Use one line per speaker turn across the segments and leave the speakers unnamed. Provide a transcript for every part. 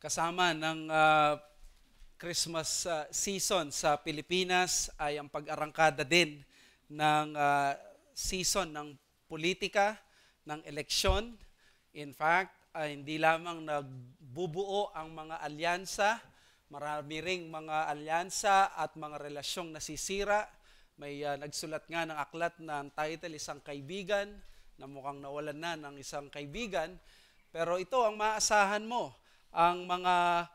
Kasama ng Christmas season sa Pilipinas ay ang pag-arangkada din ng season ng politika, ng eleksyon. In fact, hindi lamang nagbubuo ang mga alyansa, marami ring mga alyansa at mga relasyong nasisira. May nagsulat nga ng aklat na ang title, Isang Kaibigan, na mukhang nawalan na ng isang kaibigan. Pero ito ang maasahan mo. Ang mga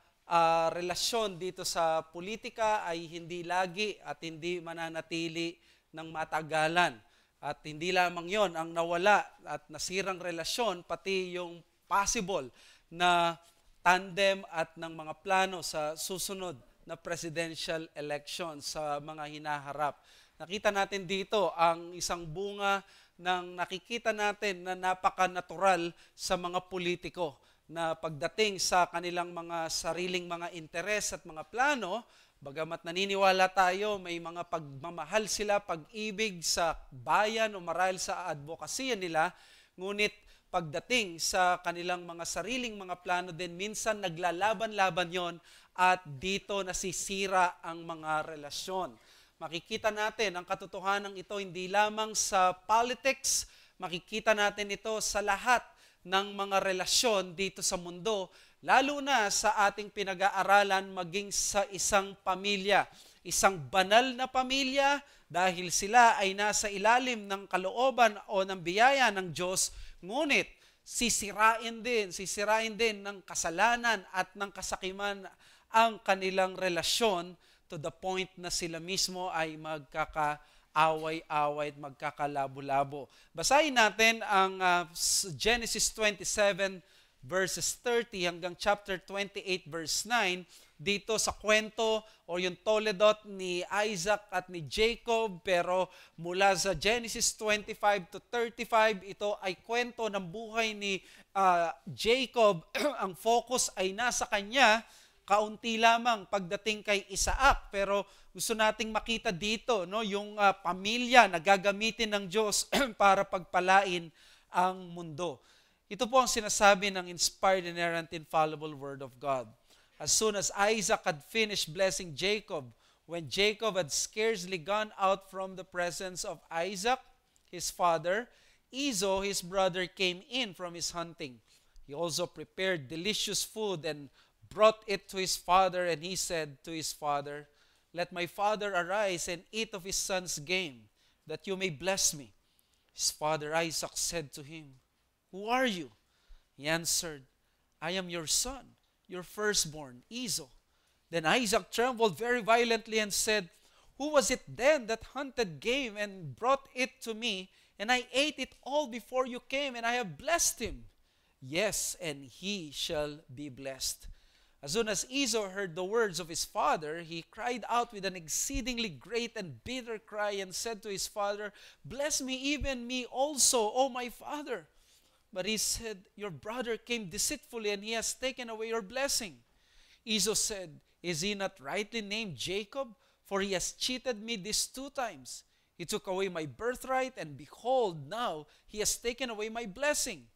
relasyon dito sa politika ay hindi lagi at hindi mananatili ng matagalan. At hindi lamang yon ang nawala at nasirang relasyon, pati yung possible na tandem at ng mga plano sa susunod na presidential election sa mga hinaharap. Nakita natin dito ang isang bunga ng nakikita natin na napaka-natural sa mga politiko na pagdating sa kanilang mga sariling mga interes at mga plano, bagamat naniniwala tayo may mga pagmamahal sila, pag-ibig sa bayan o marahil sa advokasya nila, ngunit pagdating sa kanilang mga sariling mga plano din, minsan naglalaban-laban yon at dito nasisira ang mga relasyon. Makikita natin ang katotohanan ito hindi lamang sa politics, makikita natin ito sa lahat ng mga relasyon dito sa mundo, lalo na sa ating pinag-aaralan maging sa isang pamilya. Isang banal na pamilya dahil sila ay nasa ilalim ng kalooban o ng biyaya ng Diyos, ngunit sisirain din ng kasalanan at ng kasakiman ang kanilang relasyon to the point na sila mismo ay magkakaaway-away at magkakalabo-labo. Basahin natin ang Genesis 27 verses 30 hanggang chapter 28 verse 9 dito sa kwento o yung toledot ni Isaac at ni Jacob, pero mula sa Genesis 25 to 35, ito ay kwento ng buhay ni Jacob. Ang focus ay nasa kanya, kaunti lamang pagdating kay Isaac, pero gusto nating makita dito yung pamilya na gagamitin ng Diyos para pagpalain ang mundo. Ito po ang sinasabi ng inspired, inerrant, infallible Word of God. As soon as Isaac had finished blessing Jacob, when Jacob had scarcely gone out from the presence of Isaac, his father, Esau, his brother, came in from his hunting. He also prepared delicious food and brought it to his father, and he said to his father, "Let my father arise and eat of his son's game, that you may bless me." His father Isaac said to him, "Who are you?" He answered, "I am your son, your firstborn, Esau." Then Isaac trembled very violently and said, "Who was it then that hunted game and brought it to me, and I ate it all before you came, and I have blessed him? Yes, and he shall be blessed." As soon as Esau heard the words of his father, he cried out with an exceedingly great and bitter cry and said to his father, "Bless me, even me also, O my father." But he said, "Your brother came deceitfully, and he has taken away your blessing." Esau said, "Is he not rightly named Jacob? For he has cheated me these 2 times. He took away my birthright, and behold, now he has taken away my blessing."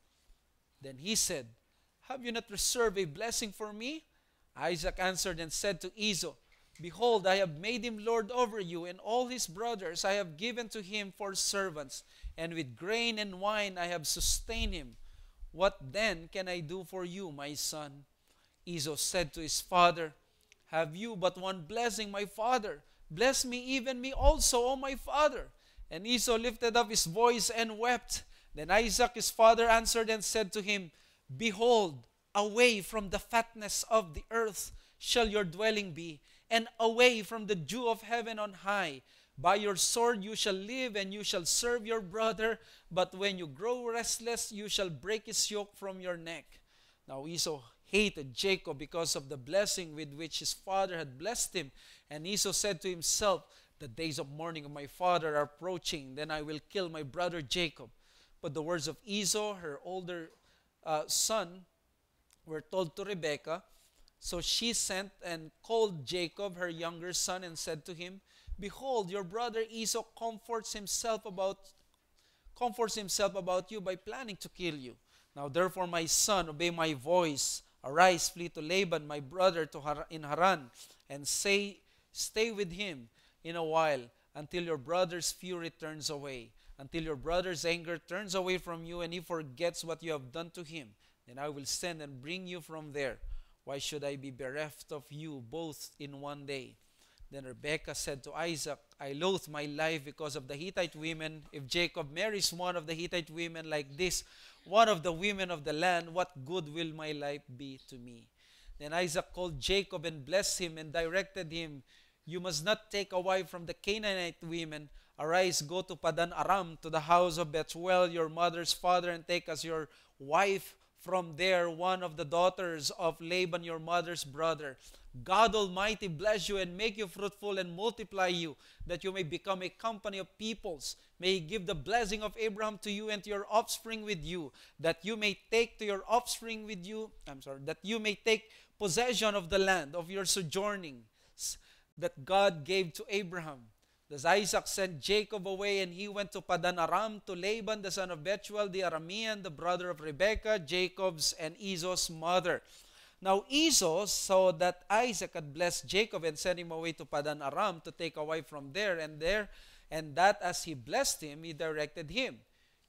Then he said, "Have you not reserved a blessing for me?" Isaac answered and said to Esau, "Behold, I have made him lord over you, and all his brothers I have given to him for servants, and with grain and wine I have sustained him. What then can I do for you, my son?" Esau said to his father, "Have you but one blessing, my father? Bless me, even me also, O my father." And Esau lifted up his voice and wept. Then Isaac his father answered and said to him, "Behold, away from the fatness of the earth shall your dwelling be, and away from the dew of heaven on high. By your sword you shall live, and you shall serve your brother, but when you grow restless, you shall break his yoke from your neck." Now Esau hated Jacob because of the blessing with which his father had blessed him. And Esau said to himself, "The days of mourning of my father are approaching, then I will kill my brother Jacob." But the words of Esau, her older son, were told to Rebekah. So she sent and called Jacob, her younger son, and said to him, "Behold, your brother Esau comforts himself about you by planning to kill you. Now therefore, my son, obey my voice. Arise, flee to Laban, my brother, in Haran, and say, stay with him in a while, until your brother's fury turns away, until your brother's anger turns away from you, and he forgets what you have done to him. Then I will send and bring you from there. Why should I be bereft of you both in one day? Then Rebekah said to Isaac, I loathe my life because of the Hittite women. If Jacob marries one of the Hittite women like this, one of the women of the land, what good will my life be to me? Then Isaac called Jacob and blessed him and directed him, you must not take a wife from the Canaanite women. Arise, go to Padan Aram, to the house of Bethuel, your mother's father, and take as your wife from there one of the daughters of Laban, your mother's brother. God Almighty bless you and make you fruitful and multiply you, that you may become a company of peoples. May He give the blessing of Abraham to you and to your offspring with you, that you may take to your offspring with you, that you may take possession of the land of your sojourning that God gave to Abraham. Thus Isaac sent Jacob away, and he went to Padan Aram to Laban, the son of Bethuel, the Aramean, the brother of Rebekah, Jacob's and Esau's mother. Now Esau saw that Isaac had blessed Jacob and sent him away to Padan Aram to take a wife from there, and that as he blessed him, he directed him,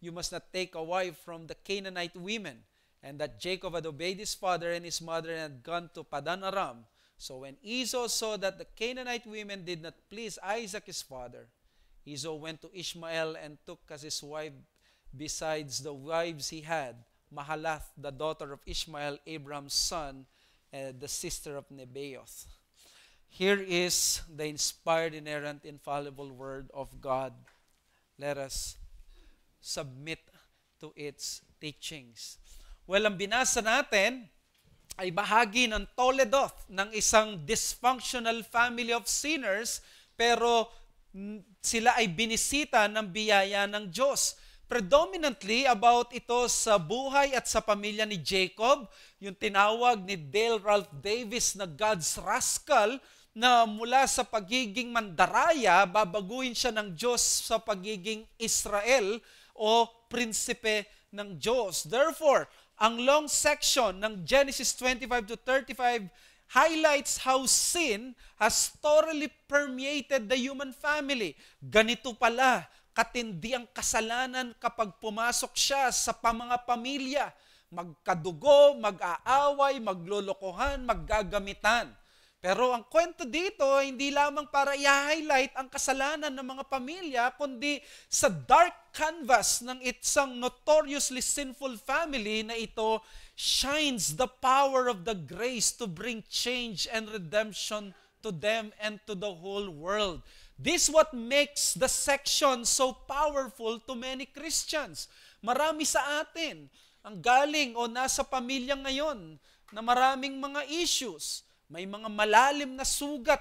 you must not take a wife from the Canaanite women. And that Jacob had obeyed his father and his mother and had gone to Padan Aram. So when Esau saw that the Canaanite women did not please Isaac his father, Esau went to Ishmael and took as his wife, besides the wives he had, Mahalath, the daughter of Ishmael, Abraham's son, and the sister of Nebaioth. Here is the inspired, inerrant, infallible word of God. Let us submit to its teachings. Well, ang binasa natin ay bahagi ng Toledoth ng isang dysfunctional family of sinners, pero sila ay binisita ng biyaya ng Diyos. Predominantly about ito sa buhay at sa pamilya ni Jacob, yung tinawag ni Dale Ralph Davis na God's rascal, na mula sa pagiging mandaraya, babaguhin siya ng Diyos sa pagiging Israel o prinsipe ng Diyos. Therefore, ang long section ng Genesis 25 to 35 highlights how sin has thoroughly permeated the human family. Ganito pala katindi ang kasalanan kapag pumasok siya sa mga pamilya. Magkadugo, mag-aaway, maglolokohan, maggagamitan. Pero ang kwento dito, hindi lamang para i-highlight ang kasalanan ng mga pamilya, kundi sa dark canvas ng isang notoriously sinful family na ito shines the power of the grace to bring change and redemption to them and to the whole world. This what makes the section so powerful to many Christians. Marami sa atin ang galing o nasa pamilya ngayon na maraming mga issues. May mga malalim na sugat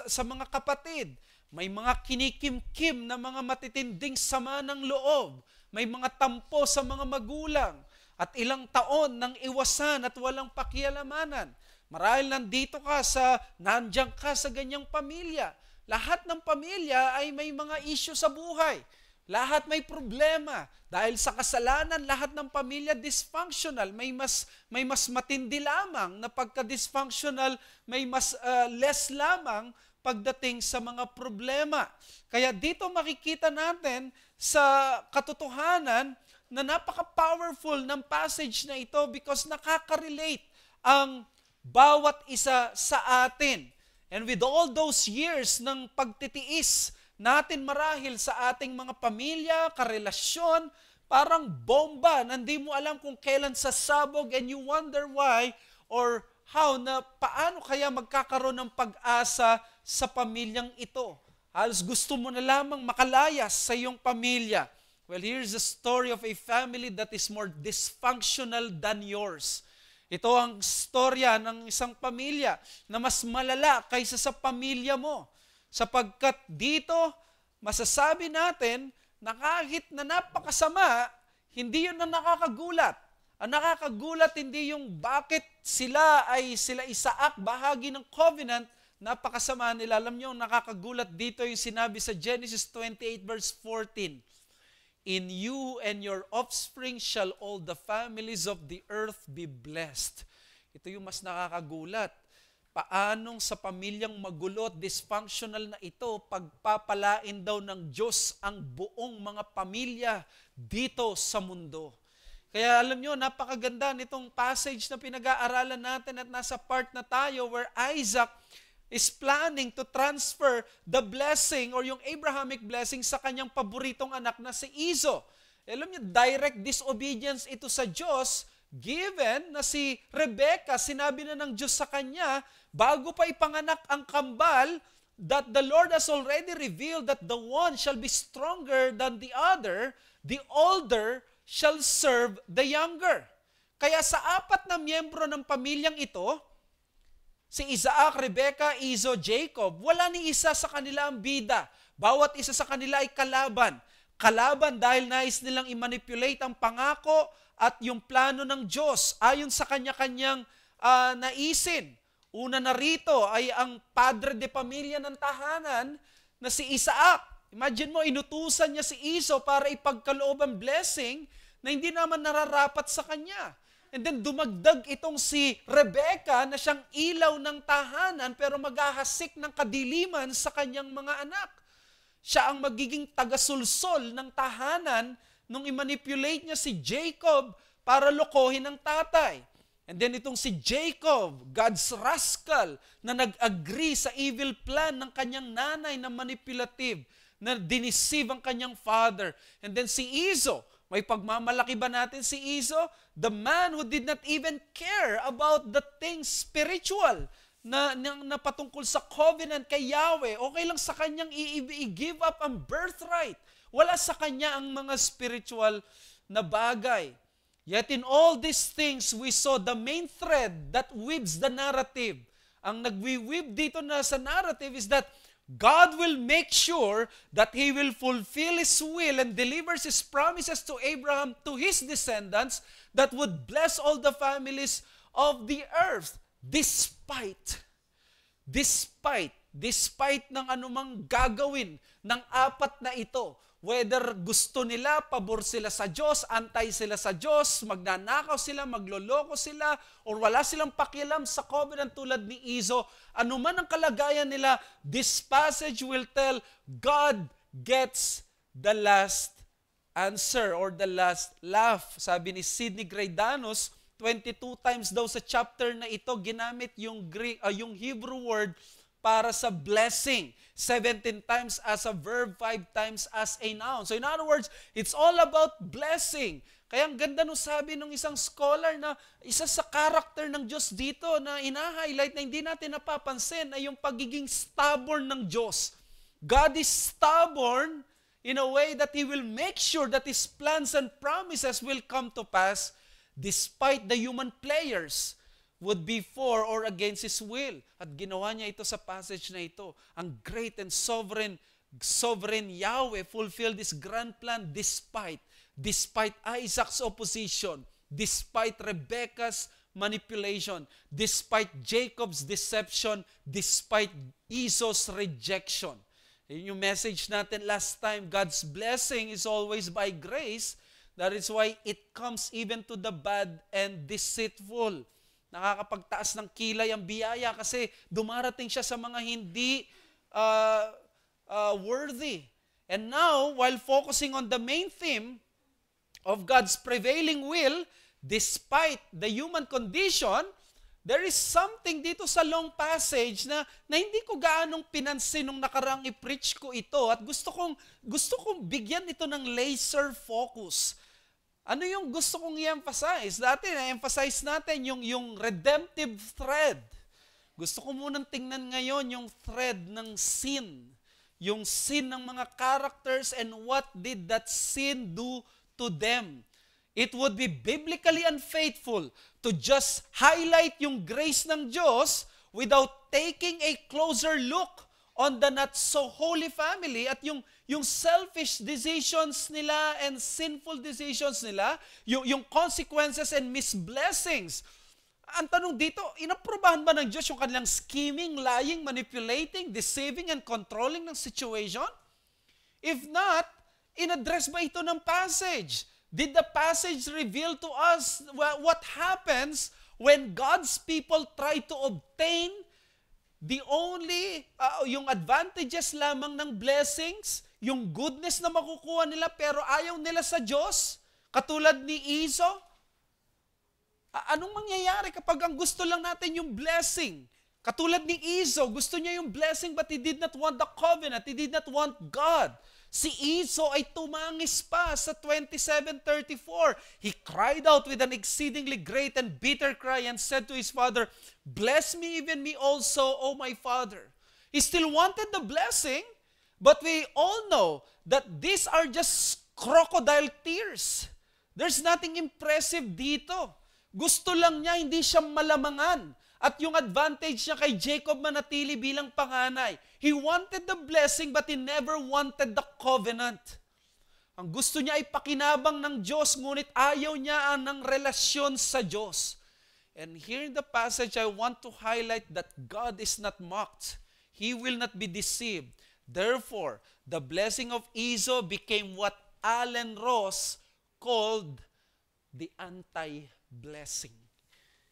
sa mga kapatid. May mga kinikimkim na mga matitinding sama ng loob. May mga tampo sa mga magulang. At ilang taon ng iwasan at walang pakialamanan. Marahil nandiyan ka sa ganyang pamilya. Lahat ng pamilya ay may mga issue sa buhay. Lahat may problema. Dahil sa kasalanan, lahat ng pamilya dysfunctional. May mas matindi lamang na pagka-dysfunctional, may mas less lamang pagdating sa mga problema. Kaya dito makikita natin sa katotohanan na napaka-powerful ng passage na ito because nakaka-relate ang bawat isa sa atin. And with all those years ng pagtitiis natin marahil sa ating mga pamilya, karelasyon, parang bomba, na hindi mo alam kung kailan sasabog and you wonder why or how, na paano kaya magkakaroon ng pag-asa sa pamilyang ito. Halos gusto mo na lamang makalayas sa iyong pamilya. Well, here's the story of a family that is more dysfunctional than yours. Ito ang storya ng isang pamilya na mas malala kaysa sa pamilya mo. Sapagkat dito, masasabi natin na kahit na napakasama, hindi yun ang nakakagulat. Ang nakakagulat hindi yung bakit sila Isaac, bahagi ng covenant, napakasama nila. Alam nyo, nakakagulat dito yung sinabi sa Genesis 28 verse 14. In you and your offspring shall all the families of the earth be blessed. Ito yung mas nakakagulat. Paanong sa pamilyang magulo at dysfunctional na ito, pagpapalain daw ng Diyos ang buong mga pamilya dito sa mundo. Kaya alam nyo, napakaganda nitong passage na pinag-aaralan natin at nasa part na tayo where Isaac is planning to transfer the blessing or yung Abrahamic blessing sa kanyang paboritong anak na si Esau. Alam niyo, direct disobedience ito sa Diyos, given na si Rebecca, sinabi na ng Diyos sa kanya, bago pa ipanganak ang kambal, that the Lord has already revealed that the one shall be stronger than the other, the older shall serve the younger. Kaya sa apat na miyembro ng pamilyang ito, si Isaac, Rebecca, Esau, Jacob, wala ni isa sa kanila ang bida. Bawat isa sa kanila ay kalaban. Kalaban dahil nais nilang i-manipulate ang pangako at yung plano ng Diyos ayon sa kanya-kanyang naisin. Una na rito ay ang padre de pamilya ng tahanan na si Isaac. Imagine mo, inutusan niya si Esau para ipagkaloob ang blessing na hindi naman nararapat sa kanya. And then dumagdag itong si Rebecca na siyang ilaw ng tahanan pero maghahasik ng kadiliman sa kanyang mga anak. Siya ang magiging tagasulsol ng tahanan nung i-manipulate niya si Jacob para lokohin ang tatay. And then itong si Jacob, God's rascal, na nag-agree sa evil plan ng kanyang nanay na manipulative, na diniceive ang kanyang father. And then si Esau, may pagmamalaki ba natin si Esau? The man who did not even care about the things spiritual na patungkol sa covenant kay Yahweh. Okay lang sa kanyang i-give up ang birthright. Wala sa kanya ang mga spiritual na bagay. Yet in all these things, we saw the main thread that weaves the narrative. Ang nagwi-weave dito na sa narrative is that God will make sure that He will fulfill His will and delivers His promises to Abraham, to his descendants, that would bless all the families of the earth, despite ng anumang gagawin ng apat na ito. Whether gusto nila, pabor sila sa Diyos, antay sila sa Diyos, magnanakaw sila, magloloko sila, or wala silang pakialam sa covenant tulad ni Esau, anuman ang kalagayan nila, this passage will tell God gets the last answer or the last laugh. Sabi ni Sidney Greidanus, 22 times daw sa chapter na ito ginamit yung Hebrew word para sa blessing. 17 times as a verb, 5 times as a noun. So in other words, it's all about blessing. Kaya ang ganda nung sabi ng isang scholar na isa sa character ng Diyos dito na ina-highlight na hindi natin napapansin ay yung pagiging stubborn ng Diyos. God is stubborn in a way that He will make sure that His plans and promises will come to pass despite the human players would be for or against His will. At ginawa niya ito sa passage na ito. Ang great and sovereign Yahweh fulfilled this grand plan despite Isaac's opposition, despite Rebekah's manipulation, despite Jacob's deception, despite Esau's rejection. Yun yung message natin last time. God's blessing is always by grace. That is why it comes even to the bad and deceitful. Nakakapagtaas ng kilay ang biyaya kasi dumarating siya sa mga hindi worthy. And now, while focusing on the main theme of God's prevailing will, despite the human condition, there is something dito sa long passage na hindi ko gaanong pinansin nung nakarang i-preach ko ito at gusto kong bigyan ito ng laser focus. Ano yung gusto kong i-emphasize? Dati na-emphasize natin yung redemptive thread. Gusto ko munang tingnan ngayon yung thread ng sin. Yung sin ng mga characters and what did that sin do to them. It would be biblically unfaithful to just highlight yung grace ng Diyos without taking a closer look on the not so holy family at yung selfish decisions nila and sinful decisions nila, yung consequences and misblessings. Ang tanong dito, inaprobahan ba ng Diyos yung kanilang scheming, lying, manipulating, deceiving, and controlling ng situation? If not, inaddress ba ito ng passage? Did the passage reveal to us what happens when God's people try to obtain the only, yung advantages lamang ng blessings, yung goodness na makukuha nila, pero ayaw nila sa Diyos, katulad ni Iso, anong mangyayari kapag ang gusto lang natin yung blessing? Katulad ni Iso, gusto niya yung blessing but he did not want the covenant, he did not want God. Si Iso ay tumangis pa sa 27:34. He cried out with an exceedingly great and bitter cry and said to his father, "Bless me, even me also, O my father." He still wanted the blessing, but we all know that these are just crocodile tears. There's nothing impressive dito. Gusto lang niya, hindi siya malamangan. At yung advantage niya kay Jacob manatili bilang panganay. He wanted the blessing but he never wanted the covenant. Ang gusto niya ay pakinabang ng Diyos, ngunit ayaw niya ng relasyon sa Diyos. And here in the passage, I want to highlight that God is not mocked. He will not be deceived. Therefore, the blessing of Esau became what Alan Ross called the anti-blessing.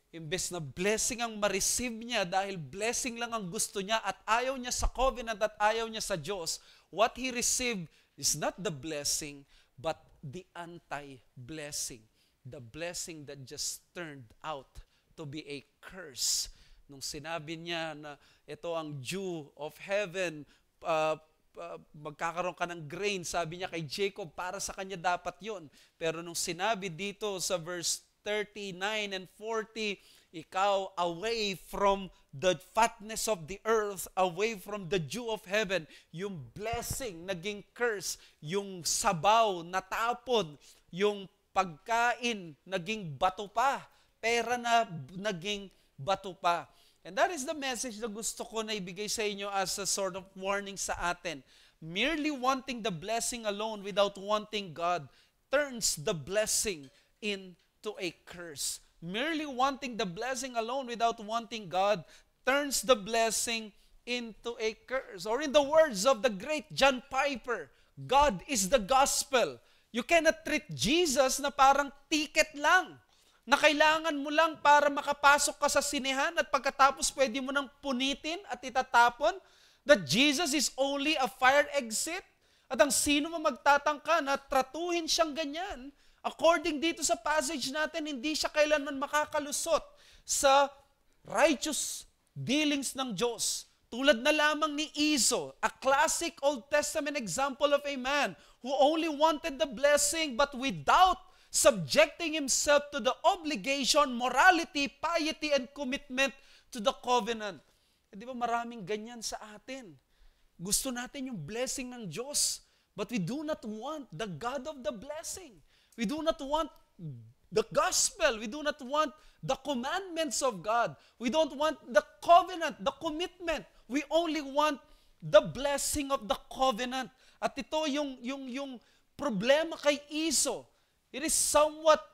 Imbes na blessing ang ma-receive niya dahil blessing lang ang gusto niya at ayaw niya sa covenant at ayaw niya sa Diyos, what he received is not the blessing but the anti-blessing. The blessing that just turned out to be a curse. Nung sinabi niya na ito ang dew of heaven, magkakaroon ka ng grain, sabi niya kay Jacob, para sa kanya dapat yon. Pero nung sinabi dito sa verse 39 and 40, ikaw away from the fatness of the earth, away from the dew of heaven, yung blessing naging curse, yung sabaw natapon, yung pagkain naging bato pa, pera na naging bato pa. And that is the message na gusto ko na ibigay sa inyo as a sort of warning sa atin. Merely wanting the blessing alone without wanting God turns the blessing into a curse. Merely wanting the blessing alone without wanting God turns the blessing into a curse. Or in the words of the great John Piper, God is the gospel. You cannot treat Jesus na parang ticket lang, na kailangan mo lang para makapasok ka sa sinehan at pagkatapos pwede mo nang punitin at itatapon, that Jesus is only a fire exit. At ang sino mo magtatangka na tratuhin siyang ganyan, according dito sa passage natin, hindi siya kailanman makakalusot sa righteous dealings ng Diyos. Tulad na lamang ni Esau, a classic Old Testament example of a man who only wanted the blessing but without subjecting himself to the obligation, morality, piety, and commitment to the covenant. Di ba maraming ganyan sa atin? Gusto natin yung blessing ng Diyos, but we do not want the God of the blessing. We do not want the gospel. We do not want the commandments of God. We don't want the covenant, the commitment. We only want the blessing of the covenant. At ito yung problema kay Esau. It is somewhat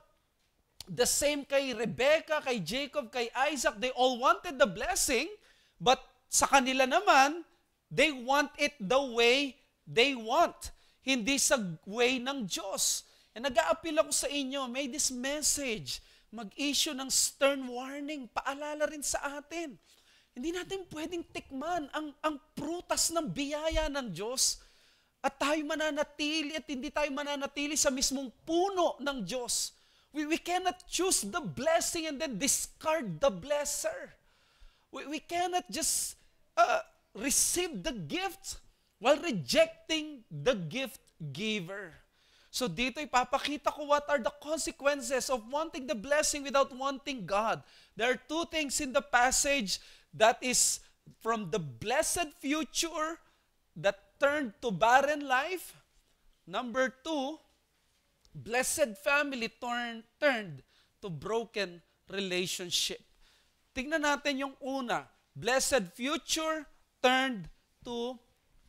the same kay Rebecca, kay Jacob, kay Isaac. They all wanted the blessing, but sa kanila naman, they want it the way they want. Hindi sa way ng Diyos. And nag-a-appeal ako sa inyo, may this message mag-issue ng stern warning, paalala rin sa atin. Hindi natin pwedeng tikman ang prutas ng biyaya ng Diyos at tayo mananatili at hindi tayo mananatili sa mismong puno ng Diyos. We cannot choose the blessing and then discard the blesser. We cannot just receive the gift while rejecting the gift giver. So dito ipapakita ko what are the consequences of wanting the blessing without wanting God. There are two things in the passage that is from the blessed future that turned to barren life. Number two, blessed family turned to broken relationship. Tingnan natin yung una. Blessed future turned to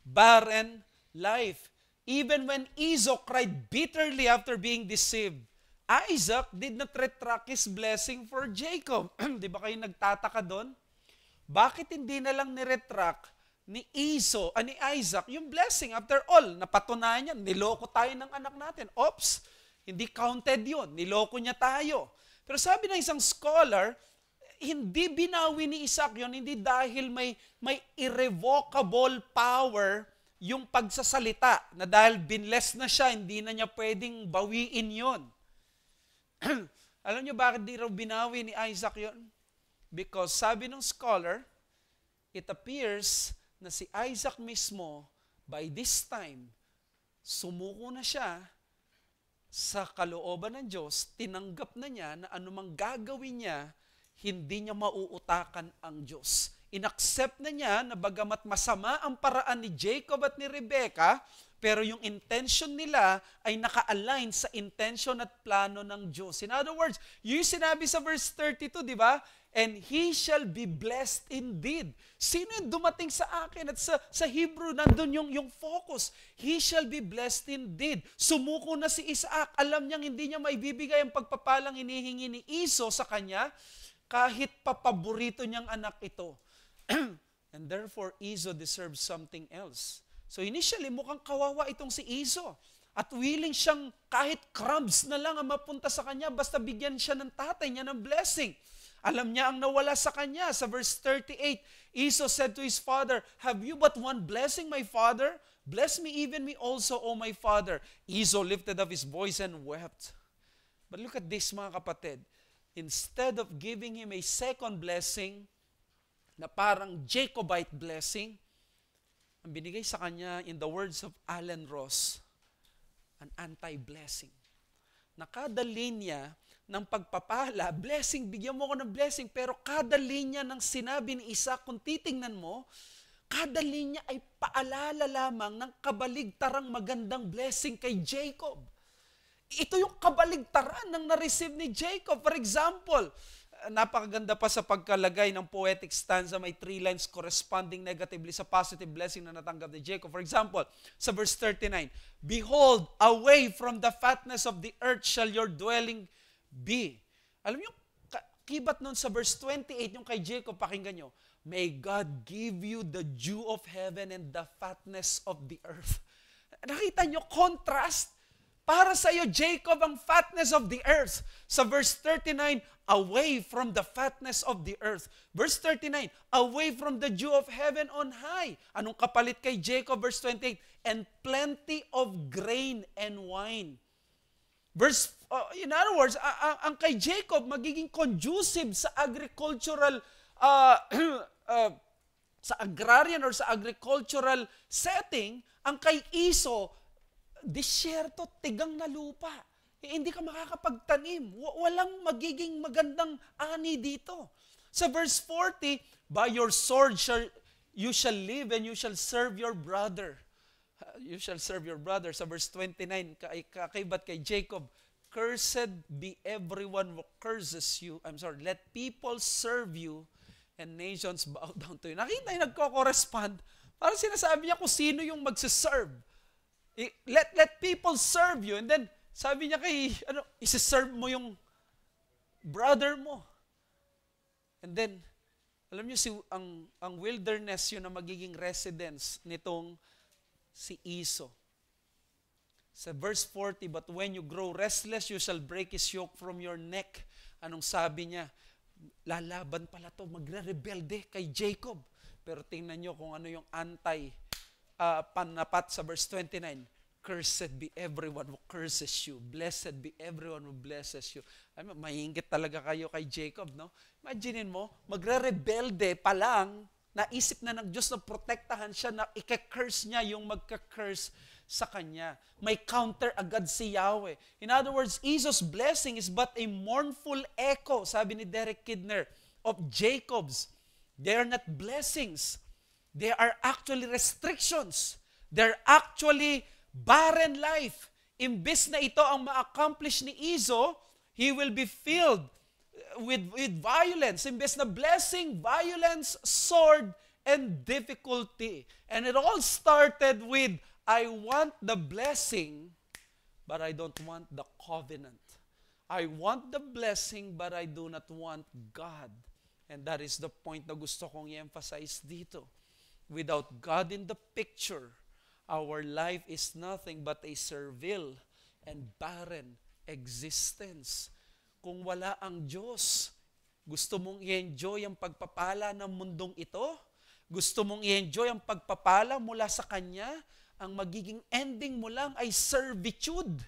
barren life. Even when Esau cried bitterly after being deceived, Isaac did not retract his blessing for Jacob. Di ba kayo nagtataka doon? Bakit hindi na lang niretract ni Isaac yung blessing? After all, napatunayan niya, niloko tayo ng anak natin. Oops, hindi counted yun. Niloko niya tayo. Pero sabi ng isang scholar, hindi binawi ni Isaac yon, hindi dahil may irrevocable power yung pagsasalita, na dahil binless na siya, hindi na niya pwedeng bawiin yon. Alam niyo bakit di raw binawi ni Isaac yon? Because sabi ng scholar, it appears na si Isaac mismo, by this time, sumuko na siya sa kalooban ng Diyos, tinanggap na niya na anumang gagawin niya, hindi niya mauutakan ang Diyos. Inaccept na niya na bagamat masama ang paraan ni Jacob at ni Rebecca, pero yung intention nila ay naka-align sa intention at plano ng Diyos. In other words, yung sinabi sa verse 32, di ba? And he shall be blessed indeed. Sino yung dumating sa akin? At sa Hebrew, nandun yung focus. He shall be blessed indeed. Sumuko na si Isaac. Alam niyang hindi niya maibibigay ang pagpapalang hinihingi ni Iso sa kanya, kahit papaborito niyang anak ito. And therefore, Iso deserves something else. So initially, mukhang kawawa itong si Iso. At willing siyang kahit crumbs na lang ang mapunta sa kanya, basta bigyan siya ng tatay niya ng blessing. Alam niya ang nawala sa kanya. Sa verse 38, Esau said to his father, "Have you but one blessing, my father? Bless me, even me also, O my father." Esau lifted up his voice and wept. But look at this, mga kapatid. Instead of giving him a second blessing, na parang Jacobite blessing, ang binigay sa kanya, in the words of Alan Ross, an anti-blessing. Na kada linya ng pagpapala, blessing, bigyan mo ko ng blessing, pero kada linya ng sinabi ni Isaac, kung titingnan mo, kada linya ay paalala lamang ng kabaligtarang magandang blessing kay Jacob. Ito yung kabaligtaran ng na-receive ni Jacob. For example, napakaganda pa sa pagkalagay ng poetic stanza, may 3 lines corresponding negatively sa positive blessing na natanggap ni Jacob. For example, sa verse 39, "Behold, away from the fatness of the earth shall your dwelling be." Alam niyo, kibat nun sa verse 28, yung kay Jacob, pakinggan nyo, "May God give you the dew of heaven and the fatness of the earth." Nakita nyo, contrast. Para sa iyo, Jacob, ang fatness of the earth. Sa verse 39, away from the fatness of the earth. Verse 39, away from the dew of heaven on high. Anong kapalit kay Jacob? Verse 28, and plenty of grain and wine. In other words, ang kay Jacob magiging conducive sa agricultural, sa agrarian or sa agricultural setting. Ang kay Esau, disyerto, tigang na lupa. Hindi ka makakapagtanim. Walang magiging magandang ani dito. Sa verse 40, by your sword you shall live and you shall serve your brother. You shall serve your brother. Sa verse 29, kakaibat kay Jacob, "Cursed be everyone who curses you." Let people serve you and nations bow down to you. Nakita yung nagko-correspond. Parang sinasabi niya kung sino yung magsiserve. Let people serve you. And then, sabi niya isi-serve mo yung brother mo. And then, alam niyo, ang wilderness yun na magiging residence nitong si Esau. Sa verse 40, "But when you grow restless, you shall break his yoke from your neck." Anong sabi niya? Lalaban pala to, magre-rebelde kay Jacob. Pero tingnan niyo kung ano yung panapat sa verse 29. "Cursed be everyone who curses you. Blessed be everyone who blesses you." Mahingit talaga kayo kay Jacob, no? Imaginin mo, magre-rebelde pa lang, naisip na ng Diyos na protektahan siya, na ika-curse niya yung magka-curse sa kanya. May counter agad si Yahweh. In other words, Esau's blessing is but a mournful echo, sabi ni Derek Kidner, of Jacob's. They are not blessings. They are actually restrictions. They're actually barren life. Imbes na ito ang ma-accomplish ni Esau, he will be filled with violence. Imbes na blessing, violence, sword, and difficulty. And it all started with, I want the blessing, but I don't want the covenant. I want the blessing, but I do not want God. And that is the point na gusto kong i-emphasize dito. Without God in the picture, our life is nothing but a servile and barren existence. Kung wala ang Diyos, Gusto mong i-enjoy ang pagpapala ng mundong ito? Gusto mong i-enjoy ang pagpapala mula sa Kanya? Ang magiging ending mo lang ay servitude.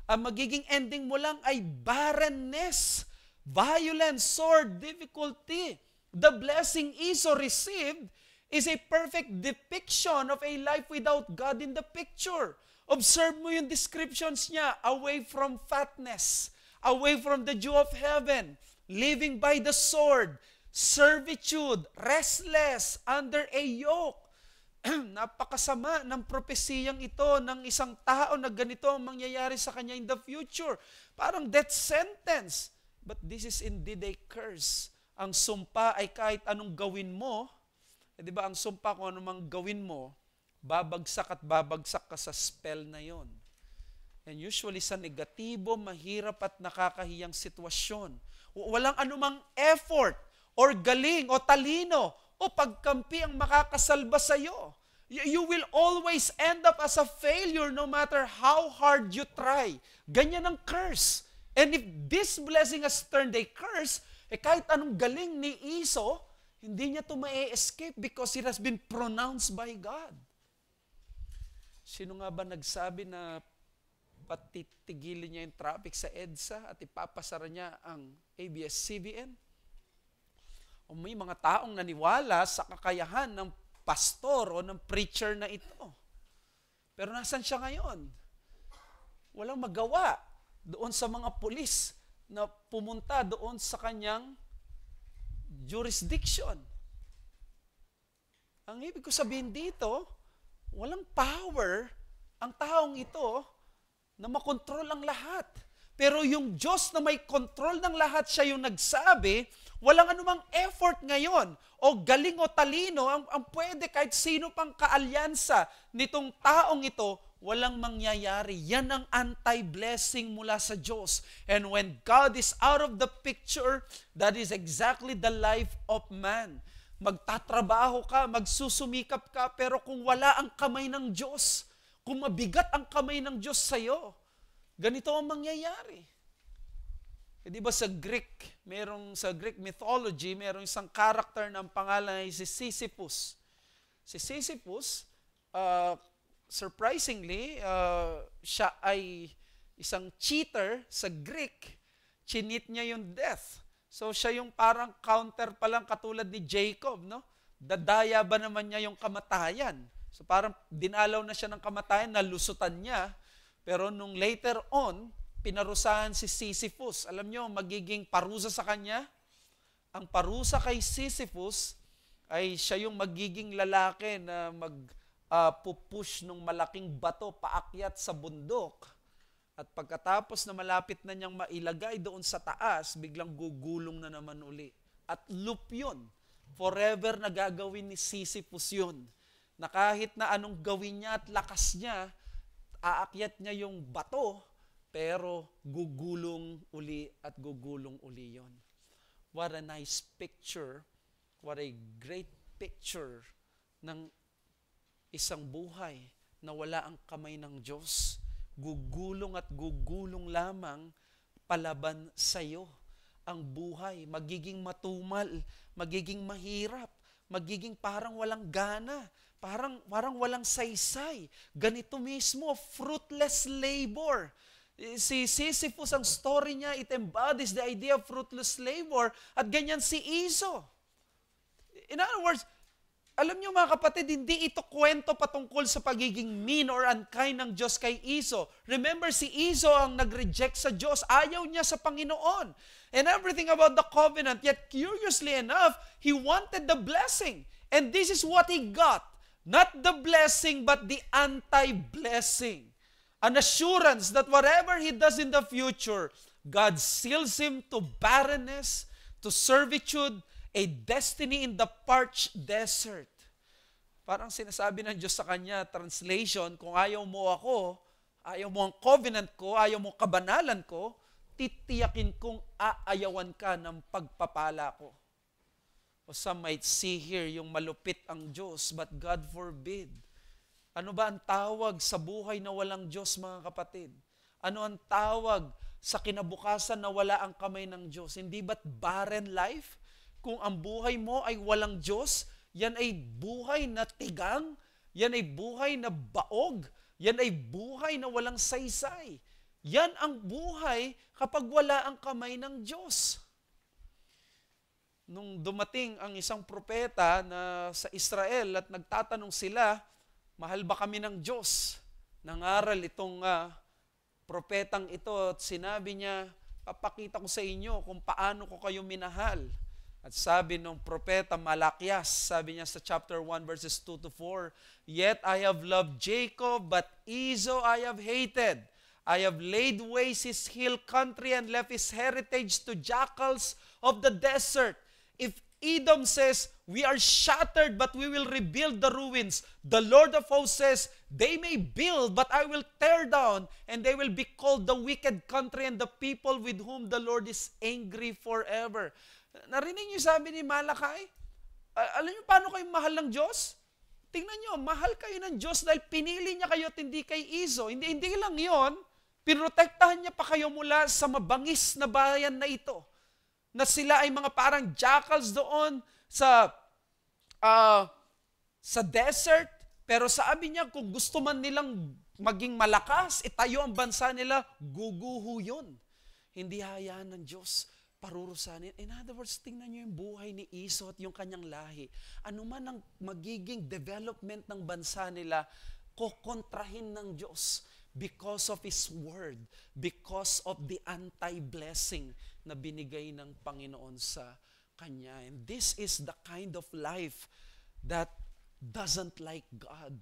Ang magiging ending mo lang ay barrenness, violence, sword, difficulty. The blessing Esau received is a perfect depiction of a life without God in the picture. Observe mo yung descriptions niya, away from fatness, away from the dew of heaven, living by the sword, servitude, restless, under a yoke. Napakasama ng propesiyang ito ng isang tao na ganito ang mangyayari sa kanya in the future. Parang death sentence. But this is indeed a curse. Ang sumpa ay kahit anong gawin mo, di ba ang sumpa kung anumang gawin mo, babagsak at babagsak ka sa spell na yon. And usually sa negatibo, mahirap at nakakahiyang sitwasyon. Walang anumang effort or galing o talino o pagkampi ang makakasalba sa iyo. You will always end up as a failure no matter how hard you try. Ganyan ang curse. And if this blessing has turned a curse, kahit anong galing ni Esau, hindi niya ito ma-escape because it has been pronounced by God. Sino nga ba nagsabi na patitigilin niya yung traffic sa EDSA at ipapasara niya ang ABS-CBN? O may mga taong naniwala sa kakayahan ng pastor o ng preacher na ito. Pero nasan siya ngayon? Walang magawa doon sa mga pulis na pumunta doon sa kanyang jurisdiction. Ang ibig ko sabihin dito, walang power ang taong ito na makontrol ang lahat. Pero yung Diyos na may control ng lahat, siya yung nagsabi, walang anumang effort ngayon o galing o talino ang pwede kahit sino pang kaalyansa nitong taong ito, walang mangyayari. Yan ang anti-blessing mula sa Diyos. And when God is out of the picture, that is exactly the life of man. Magtatrabaho ka, magsusumikap ka, pero kung wala ang kamay ng Diyos, kung mabigat ang kamay ng Diyos sa'yo, ganito ang mangyayari. Di ba sa Greek mythology, merong isang character na ang pangalan ay si Sisyphus. Si Sisyphus, surprisingly, siya ay isang cheater sa Greek. Chinit niya yung death. So siya yung parang counter pa lang katulad ni Jacob, no? Dadaya ba naman niya yung kamatayan? So parang dinalaw na siya ng kamatayan, nalusutan niya. Pero nung later on, pinarusahan si Sisyphus. Alam niyo, magiging parusa sa kanya. Ang parusa kay Sisyphus ay siya yung magiging lalaki na pupush ng malaking bato paakyat sa bundok. At pagkatapos na malapit na niyang mailagay doon sa taas, biglang gugulong na naman uli. At loop yun. Forever na gagawin ni Sisyphus yun. Na kahit na anong gawin niya at lakas niya, aakyat niya yung bato, pero gugulong uli at gugulong uli yon. What a nice picture, what a great picture ng isang buhay na wala ang kamay ng Diyos. Gugulong at gugulong lamang palaban sa iyo. Ang buhay, magiging matumal, magiging mahirap, magiging parang walang gana, parang walang saysay. Ganito mismo, fruitless labor. Si Sisyphus, ang story niya, it embodies the idea of fruitless labor, at ganyan si Esau. In other words, alam niyo mga kapatid, hindi ito kwento patungkol sa pagiging mean or unkind ng Diyos kay Esau. Remember, si Esau ang nag-reject sa Diyos. Ayaw niya sa Panginoon. And everything about the covenant. Yet curiously enough, he wanted the blessing. And this is what he got. Not the blessing, but the anti-blessing. An assurance that whatever he does in the future, God seals him to barrenness, to servitude, a destiny in the parched desert. Parang sinasabi ng Diyos sa kanya, translation, kung ayaw mo ako, ayaw mo ang covenant ko, ayaw mo kabanalan ko, titiyakin kong aayawan ka ng pagpapala ko. O some might see here yung malupit ang Diyos, but God forbid. Ano ba ang tawag sa buhay na walang Diyos, mga kapatid? Ano ang tawag sa kinabukasan na wala ang kamay ng Diyos? Hindi ba't barren life? Kung ang buhay mo ay walang Diyos, yan ay buhay na tigang, yan ay buhay na baog, yan ay buhay na walang saysay. Yan ang buhay kapag wala ang kamay ng Diyos. Nung dumating ang isang propeta na sa Israel at nagtatanong sila, mahal ba kami ng Diyos? Nangaral itong propetang ito at sinabi niya, papakita ko sa inyo kung paano ko kayo minahal. At sabi ng propeta Malakias, sabi niya sa chapter 1 verses 2 to 4, Yet I have loved Jacob, but Esau I have hated. I have laid waste his hill country and left his heritage to jackals of the desert. If Edom says, we are shattered, but we will rebuild the ruins. The Lord of hosts says, they may build, but I will tear down, and they will be called the wicked country and the people with whom the Lord is angry forever. Narinig niyo sabi ni Malakay? Alam niyo paano kayo mahal ng Diyos? Tingnan niyo, mahal kayo ng Diyos dahil pinili niya kayo at hindi kay Esau. Hindi lang yon, pinrotektahan niya pa kayo mula sa mabangis na bayan na ito. Na sila ay mga parang jackals doon sa desert. Pero sabi niya, kung gusto man nilang maging malakas, itayo ang bansa nila, guguho yun. Hindi hayaan ng Diyos parurusanin. In other words, tingnan niyo yung buhay ni Esau at yung kanyang lahi. Ano man ang magiging development ng bansa nila, kokontrahin ng Diyos because of His Word, because of the anti-blessing na binigay ng Panginoon sa Kanya. And this is the kind of life that doesn't like God.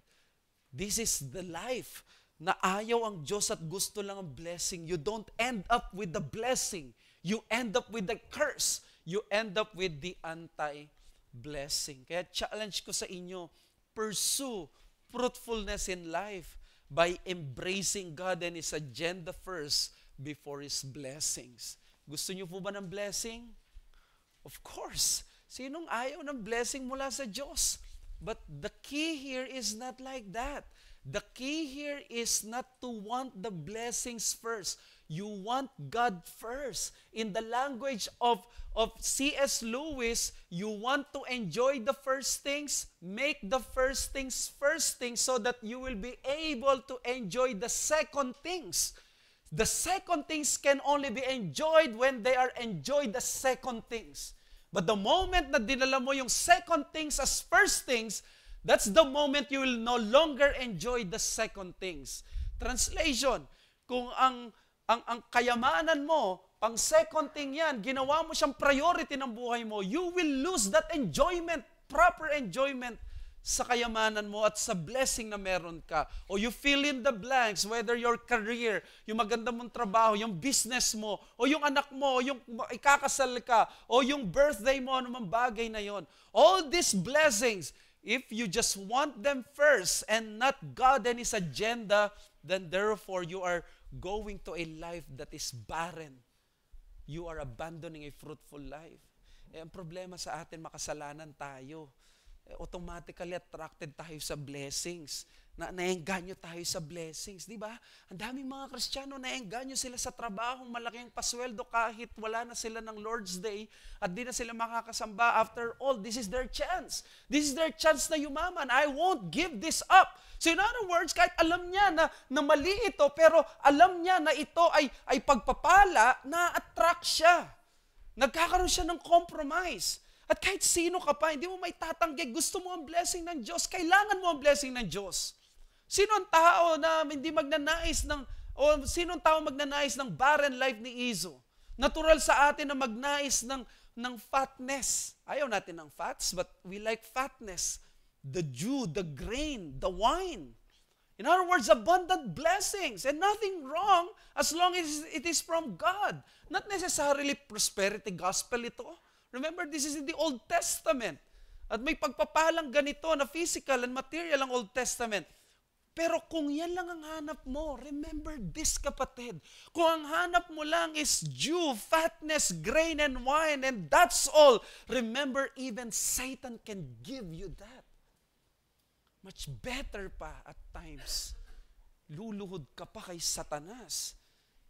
This is the life na ayaw ang Diyos at gusto lang ang blessing. You don't end up with the blessing. You end up with the curse. You end up with the anti-blessing. Kaya challenge ko sa inyo, pursue fruitfulness in life by embracing God and His agenda first before His blessings. Gusto niyo po ba ng blessing? Of course. Sinong ayaw ng blessing mula sa Diyos? But the key here is not like that. The key here is not to want the blessings first. You want God first. In the language of C.S. Lewis, you want to enjoy the first things, make the first things so that you will be able to enjoy the second things. The second things can only be enjoyed when they are enjoyed as second things. But the moment na dinala mo yung second things as first things, that's the moment you will no longer enjoy the second things. Translation, kung ang kayamanan mo, pang second thing yan, ginawa mo siyang priority ng buhay mo, you will lose that enjoyment, proper enjoyment sa kayamanan mo at sa blessing na meron ka. O you fill in the blanks, whether your career, yung maganda mong trabaho, yung business mo, o yung anak mo, o yung ikakasal ka, o yung birthday mo, anumang bagay na yon. All these blessings, if you just want them first and not God and His agenda, then therefore you are going to a life that is barren. You are abandoning a fruitful life. Ang problema sa atin, makasalanan tayo. Automatically attracted tayo sa blessings. Naengganyo tayo sa blessings, di ba? Ang daming mga Kristiyano, naengganyo sila sa trabaho, malaking pasweldo kahit wala na sila ng Lord's Day at di na sila makakasamba. After all, this is their chance. This is their chance na yumaman. I won't give this up. So in other words, kahit alam niya na mali ito, pero alam niya na ito ay pagpapala, na-attract siya. Nagkakaroon siya ng compromise. At kahit sino ka pa, hindi mo may tatanggi, gusto mo ang blessing ng Diyos, kailangan mo ang blessing ng Diyos. Sino ang tao na hindi magnanais sino ang tao magnanais ng barren life ni Esau? Natural sa atin na magnais ng fatness. Ayaw natin ng fats, but we like fatness. The dew, the grain, the wine. In other words, abundant blessings and nothing wrong as long as it is from God. Not necessarily prosperity gospel ito. Remember, this is in the Old Testament. At may pagpapalang ganito na physical and material ang Old Testament. Pero kung yan lang ang hanap mo, remember this, kapatid. Kung ang hanap mo lang is dew, fatness, grain, and wine, and that's all, remember, even Satan can give you that. Much better pa at times. Luluhod ka pa kay Satanas.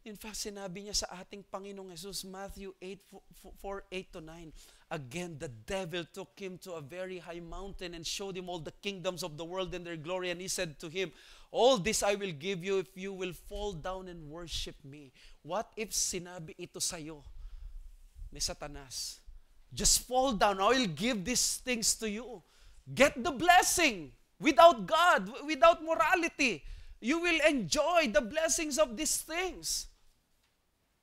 In fact, sinabi niya sa ating Panginoong Jesus, Matthew 8:8-9, again, the devil took him to a very high mountain and showed him all the kingdoms of the world and their glory. And he said to him, all this I will give you if you will fall down and worship me. What if sinabi ito sa'yo ni Satanas? Just fall down, I will give these things to you. Get the blessing without God, without morality. You will enjoy the blessings of these things.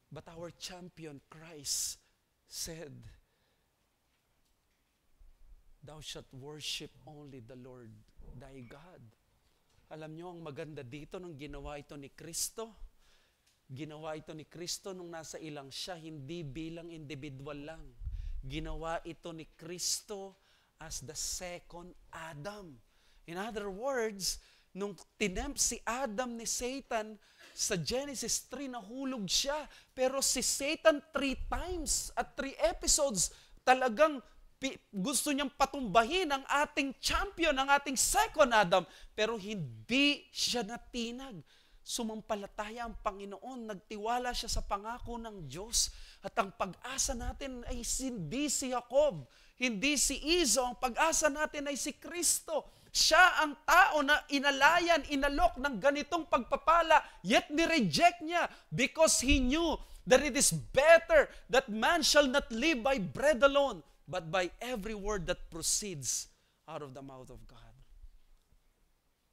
But our champion, Christ, said, thou shalt worship only the Lord thy God. Alam nyo, ang maganda dito nung ginawa ito ni Kristo, ginawa ito ni Kristo nung nasa ilang siya, hindi bilang individual lang. Ginawa ito ni Kristo as the second Adam. In other words, nung tinempt si Adam ni Satan, sa Genesis 3, nahulog siya. Pero si Satan 3 times at 3 episodes, talagang gusto niyang patumbahin ang ating champion, ang ating second Adam. Pero hindi siya natinag. Sumampalataya ang Panginoon, nagtiwala siya sa pangako ng Diyos. At ang pag-asa natin ay hindi si Jacob, hindi si Esau, ang pag-asa natin ay si Kristo. Siya ang tao na inalayan, inalok ng ganitong pagpapala, yet ni-reject niya because he knew that it is better that man shall not live by bread alone, but by every word that proceeds out of the mouth of God.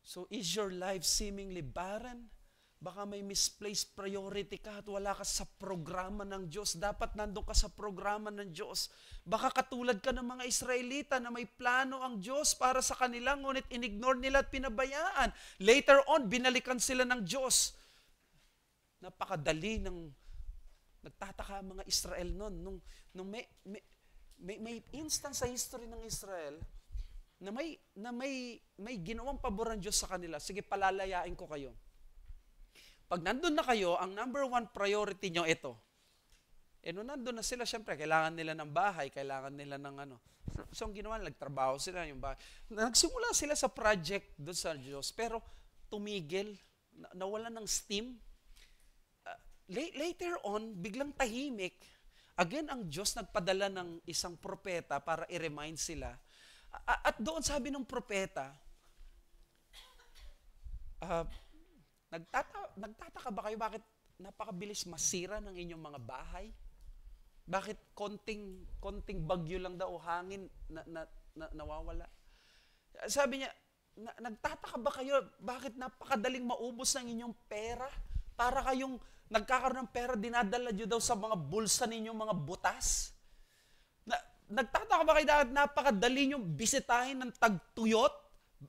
So is your life seemingly barren? Baka may misplaced priority ka at wala ka sa programa ng Diyos. Dapat nandun ka sa programa ng Diyos. Baka katulad ka ng mga Israelita na may plano ang Diyos para sa kanila, ngunit inignore nila at pinabayaan. Later on, binalikan sila ng Diyos. Napakadali ng nagtataka ang mga Israel noon. Nung may instance sa history ng Israel na may ginawang pabor ang Diyos sa kanila. Sige, palalayain ko kayo. Pag nandun na kayo, ang number one priority nyo ito. Nung nandun na sila, syempre, kailangan nila ng bahay, kailangan nila ng ano. So, ang ginawa, nagtrabaho sila yung bahay. Nagsimula sila sa project doon sa Diyos, pero tumigil, nawala ng steam. Later on, biglang tahimik. Again, ang Diyos nagpadala ng isang propeta para i-remind sila. At doon sabi ng propeta, nagtataka ba kayo bakit napakabilis masira ng inyong mga bahay? Bakit konting bagyo lang daw o hangin na nawawala? Sabi niya, nagtataka ba kayo bakit napakadaling maubos ng inyong pera? Para kayong nagkakaroon ng pera, dinadala nyo daw sa mga bulsa ninyong mga butas? Nagtataka ba kayo bakit napakadali nyo bisitahin ng tagtuyot?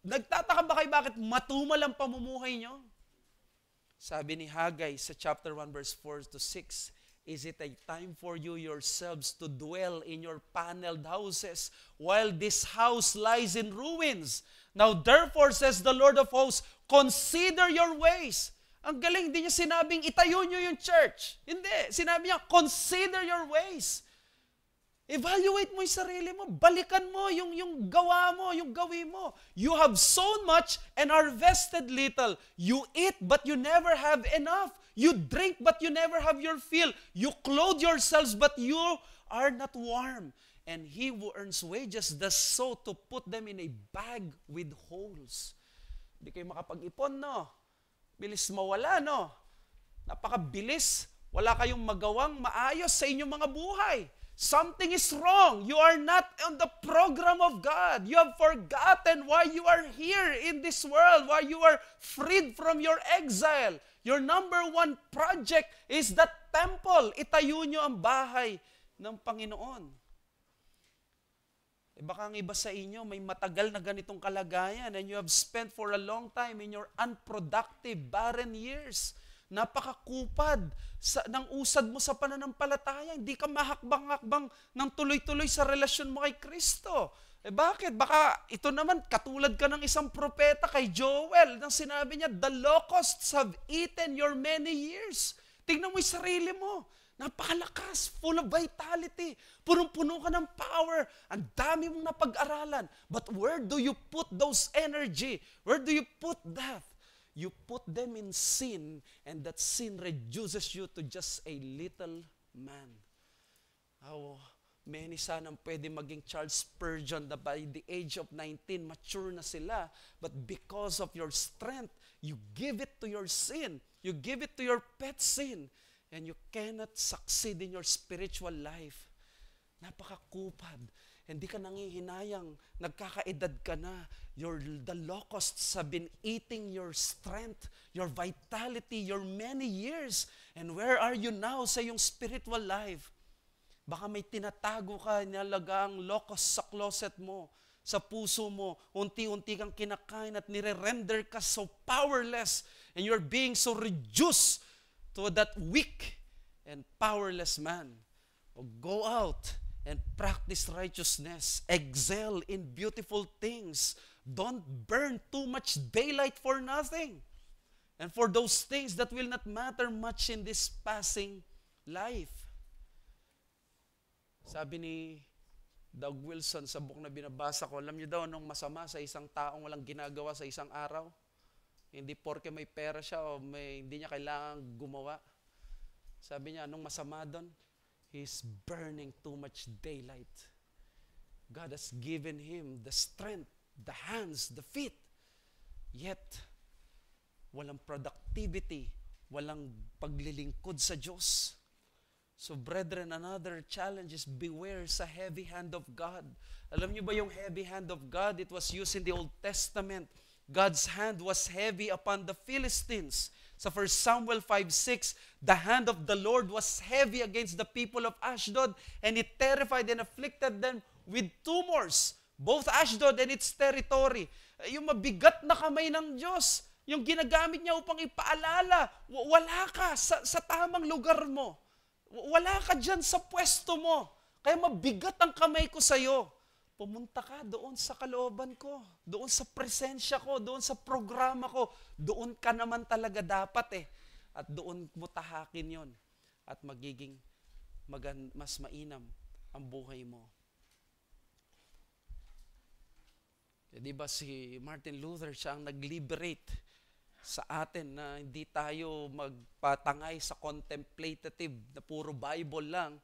Nagtataka ba kayo bakit matumal ang pamumuhay nyo? Sabi ni Haggai sa chapter 1 verse 4-6, is it a time for you yourselves to dwell in your paneled houses while this house lies in ruins? Now therefore, says the Lord of hosts, consider your ways. Ang galing, hindi niya sinabing itayo niyo yung church. Hindi, sinabi niya, consider your ways. Evaluate mo yung sarili mo. Balikan mo yung gawa mo, yung gawin mo. You have sown much and harvested little. You eat but you never have enough. You drink but you never have your fill. You clothe yourselves but you are not warm. And he who earns wages does so to put them in a bag with holes. Hindi kayo makapag-ipon, no? Bilis mawala, no? Napakabilis. Wala kayong magawang maayos sa inyong mga buhay. Something is wrong. You are not on the program of God. You have forgotten why you are here in this world, why you are freed from your exile. Your number one project is that temple. Itayo nyo ang bahay ng Panginoon. Baka ang iba sa inyo, may matagal na ganitong kalagayan and you have spent for a long time in your unproductive, barren years. Napakakupad ng usad mo sa pananampalataya. Hindi ka mahakbang-hakbang ng tuloy-tuloy sa relasyon mo kay Kristo. Bakit? Baka ito naman, katulad ka ng isang propeta kay Joel, nang sinabi niya, the locusts have eaten your many years. Tingnan mo yung sarili mo. Napakalakas, full of vitality. Punong-puno ka ng power. Ang dami mong napag-aralan. But where do you put those energy? Where do you put that? You put them in sin, and that sin reduces you to just a little man. Oh, many sanang pwede maging Charles Spurgeon na by the age of 19, mature na sila. But because of your strength, you give it to your sin. You give it to your pet sin. And you cannot succeed in your spiritual life. Napakakupad. Hindi ka nangihinayang, nagkakaedad ka na. The locusts have been eating your strength, your vitality, your many years. And where are you now sa iyong spiritual life? Baka may tinatago ka, nilalagang locust sa closet mo, sa puso mo, unti-unti kang kinakain at nire-render ka so powerless and you're being so reduced to that weak and powerless man. Go out and practice righteousness. Excel in beautiful things. Don't burn too much daylight for nothing. And for those things that will not matter much in this passing life. Sabi ni Doug Wilson sa book na binabasa ko, alam niyo daw anong masama sa isang taong walang ginagawa sa isang araw? Hindi porke may pera siya o hindi niya kailangang gumawa. Sabi niya, anong masama doon? He's burning too much daylight. God has given him the strength, the hands, the feet. Yet, walang productivity, walang paglilingkod sa Diyos. So brethren, another challenge is beware sa heavy hand of God. Alam niyo ba yung heavy hand of God? It was used in the Old Testament. God's hand was heavy upon the Philistines. Sa 1 Samuel 5:6, the hand of the Lord was heavy against the people of Ashdod, and it terrified and afflicted them with tumors, both Ashdod and its territory. Yung mabigat na kamay ng Diyos, yung ginagamit niya upang ipaalala, wala ka sa tamang lugar mo. Wala ka dyan sa pwesto mo. Kaya mabigat ang kamay ko sa'yo. Pumunta ka doon sa kalooban ko, doon sa presensya ko, doon sa programa ko. Doon ka naman talaga dapat eh. At doon mo tahakin yon at magiging mas mainam ang buhay mo. E, di ba si Martin Luther, siya ang nag-liberate sa atin na hindi tayo magpatangay sa contemplative na puro Bible lang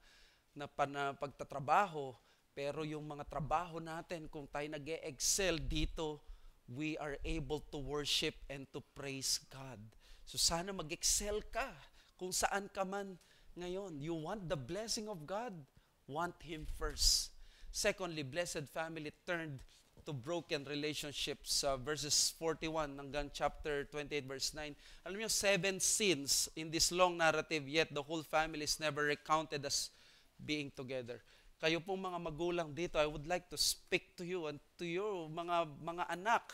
na pagtatrabaho, pero yung mga trabaho natin, kung tayo nag-excel dito, we are able to worship and to praise God. So sana mag-excel ka kung saan ka man ngayon. You want the blessing of God? Want Him first. Secondly, blessed family turned to broken relationships, verses 41 hanggang chapter 28 verse 9. Alam niyo, 7 sins in this long narrative, yet the whole family is never recounted as being together. Kayo pong mga magulang dito, I would like to speak to you and to your mga anak.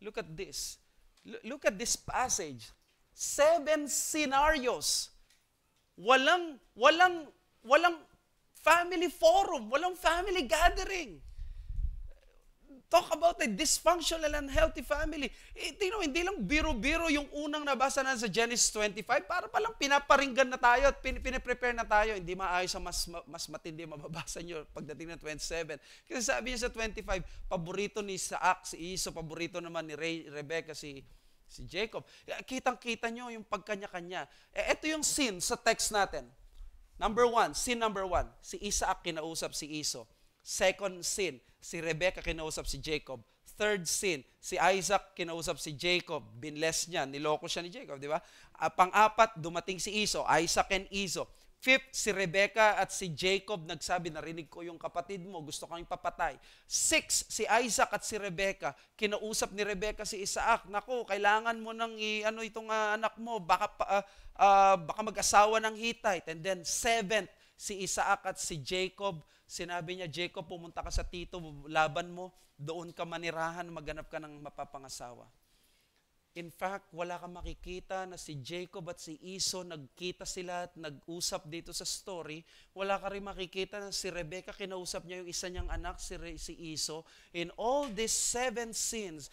Look at this. Look at this passage. 7 scenarios. Walang family forum, walang family gathering. Talk about a dysfunctional and unhealthy family. Hindi lang biro-biro yung unang nabasa na sa Genesis 25, para palang pinaparinggan na tayo at piniprepare na tayo. Hindi maayos ang mas matindi mababasa nyo pagdating ng 27. Kasi sabi niya sa 25, paborito ni Isaac, si Esau, paborito naman ni Rebecca, si Jacob. Kitang-kita nyo yung pagkanya-kanya. Ito yung sin sa text natin. Sin number 1, si Isaac kinausap si Esau. Second sin, si Rebecca kinausap si Jacob. Third sin, si Isaac kinausap si Jacob. Binless niya, niloko siya ni Jacob, di ba? Pang-apat, dumating si Esau, Isaac and Esau. Fifth, si Rebecca at si Jacob nagsabi, narinig ko yung kapatid mo, gusto kang ipapatay. Sixth, si Isaac at si Rebecca, kinausap ni Rebecca si Isaac, naku, kailangan mo nang itong anak mo, baka mag-asawa ng Hittite. And then seventh, si Isaac at si Jacob, sinabi niya, Jacob, pumunta ka sa tito, laban mo, doon ka manirahan, maghanap ka ng mapapangasawa. In fact, wala kang makikita na si Jacob at si Esau, nagkita sila at nag-usap dito sa story. Wala ka rin makikita na si Rebecca, kinausap niya yung isa niyang anak, si Esau. In all these 7 sins,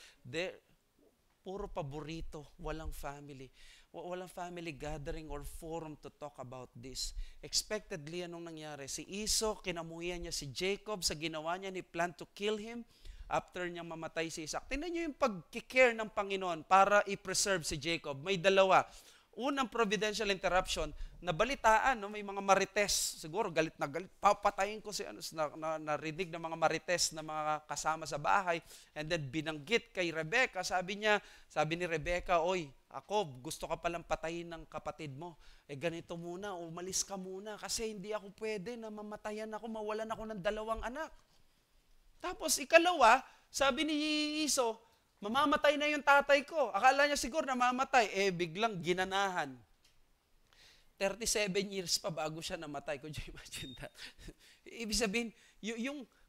puro paborito, walang family. Walang family gathering or forum to talk about this. Expectedly, anong nangyari? Si Esau, kinamuhian niya si Jacob, sa ginawa niya, he planned to kill him. after niyang mamatay si Isaac. Tingnan niyo yung pag-care ng Panginoon para i-preserve si Jacob. May dalawa. Unang providential interruption, nabalitaan, no, may mga marites, siguro galit na galit, papatayin ko si narinig ng mga marites na mga kasama sa bahay, and then binanggit kay Rebecca, sabi ni Rebecca, oy, ako, gusto ka palang patayin ng kapatid mo, ganito muna, umalis ka muna, kasi hindi ako pwede na mamatayan ako, mawalan ako ng 2 anak. Tapos ikalawa, sabi ni Iso, mamamatay na yung tatay ko. Akala niya siguro namamatay. Biglang ginanahan. 37 years pa bago siya namatay. Could you imagine that? Ibig sabihin,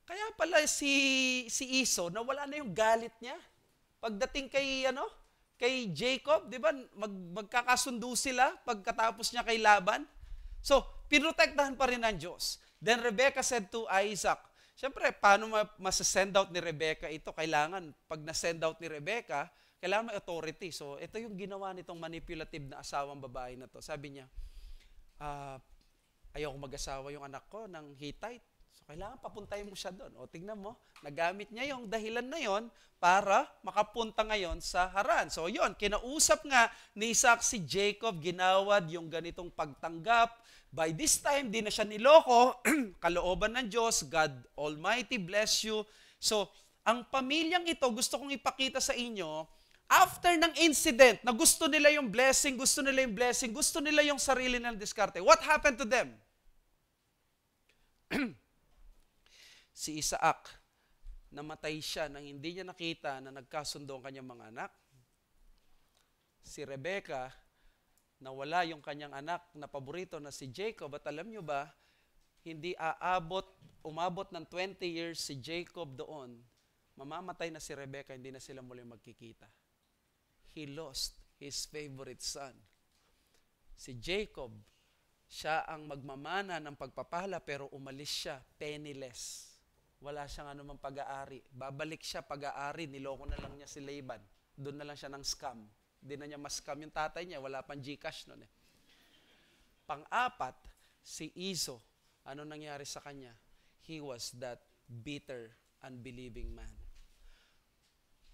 kaya pala si Iso, nawala na yung galit niya. Pagdating kay Jacob, di ba, magkakasundo sila pagkatapos niya kay Laban. So, pinotektahan pa rin ng Diyos. Then Rebecca said to Isaac, siyempre, paano masasend out ni Rebecca ito? Kailangan, pag na-send out ni Rebecca, kailangan may authority. So, ito yung ginawa nitong manipulative na asawang babae na to. Sabi niya, ayaw ko mag-asawa yung anak ko ng Hittite. So, kailangan papuntahin mo siya doon. O, tingnan mo, nagamit niya yung dahilan na yon para makapunta ngayon sa Haran. So, yon, kinausap nga ni Isaac si Jacob, ginawad yung ganitong pagtanggap. By this time, di na siya niloko, kalooban ng Diyos, God Almighty bless you. So, ang pamilyang ito, gusto kong ipakita sa inyo, after ng incident, na gusto nila yung blessing, gusto nila yung sarili ng diskarte. What happened to them? Si Isaac, namatay siya nang hindi niya nakita na nagkasundo ang kanyang mga anak. Si Rebecca, nawala yung kanyang anak na paborito na si Jacob. At alam nyo ba, hindi umabot ng 20 years si Jacob doon, mamamatay na si Rebecca, hindi na sila muli magkikita. He lost his favorite son. Si Jacob, siya ang magmamana ng pagpapala pero umalis siya, penniless. Wala siyang anumang pag-aari. Babalik siya pag-aari, niloko na lang niya si Laban. Doon na lang siya ng scam. Hindi na niya mas-scam yung tatay niya, wala pang GCash noon eh. Pang-apat, si Iso, ano nangyari sa kanya? He was that bitter, unbelieving man.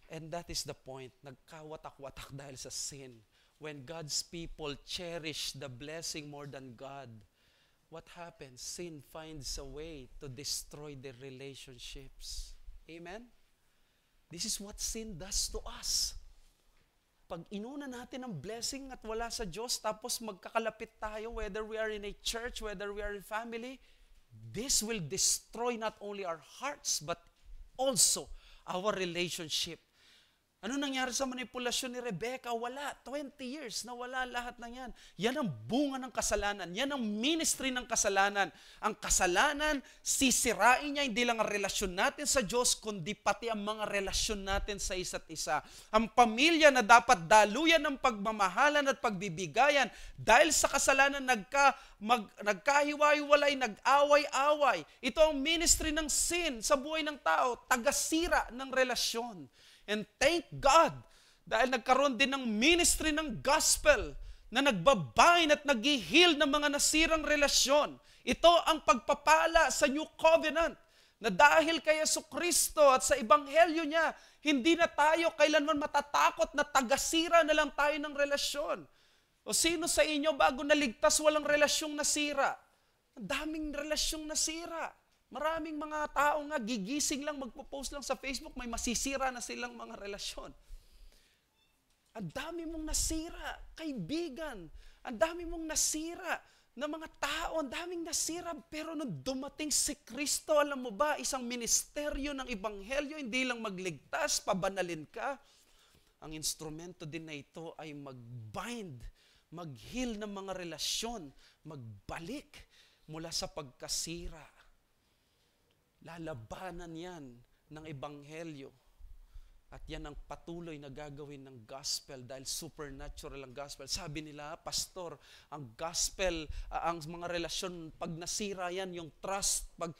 And that is the point. Nagkawatak-watak dahil sa sin. When God's people cherish the blessing more than God, what happens? Sin finds a way to destroy their relationships. Amen? This is what sin does to us. Pag inuna natin ang blessing at wala sa Diyos, tapos magkakalapit tayo, whether we are in a church, whether we are in family, this will destroy not only our hearts, but also our relationship. Ano nangyari sa manipulasyon ni Rebecca? Wala. 20 years na wala lahat ng yan. Yan ang bunga ng kasalanan. Yan ang ministry ng kasalanan. Ang kasalanan, sisirain niya hindi lang ang relasyon natin sa Diyos, kundi pati ang mga relasyon natin sa isa't isa. Ang pamilya na dapat daluyan ng pagmamahalan at pagbibigayan, dahil sa kasalanan nagkahiwa-hiwalay, nag-away-away. Ito ang ministry ng sin sa buhay ng tao, tagasira ng relasyon. And thank God, dahil nagkaroon din ng ministry ng gospel na nagbabind at nag-heal ng mga nasirang relasyon. Ito ang pagpapala sa New Covenant, na dahil kay Jesucristo at sa Ebanghelyo niya, hindi na tayo kailanman matatakot na tagasira na lang tayo ng relasyon. O sino sa inyo bago naligtas walang relasyong nasira? Ang daming relasyong nasira. Maraming mga tao nga, gigising lang, magpo-post lang sa Facebook, may masisira na silang mga relasyon. Ang dami mong nasira, kaibigan. Ang dami mong nasira na mga tao, ang daming nasira. Pero nung dumating si Kristo, alam mo ba, isang ministeryo ng Ebanghelyo, hindi lang magligtas, pabanalin ka. Ang instrumento din na ito ay mag-bind, mag-heal ng mga relasyon, magbalik mula sa pagkasira. Lalabanan yan ng Ebanghelyo. At yan ang patuloy na gagawin ng gospel dahil supernatural ang gospel. Sabi nila, pastor, ang gospel, ang mga relasyon, pag nasira yan, yung trust, pag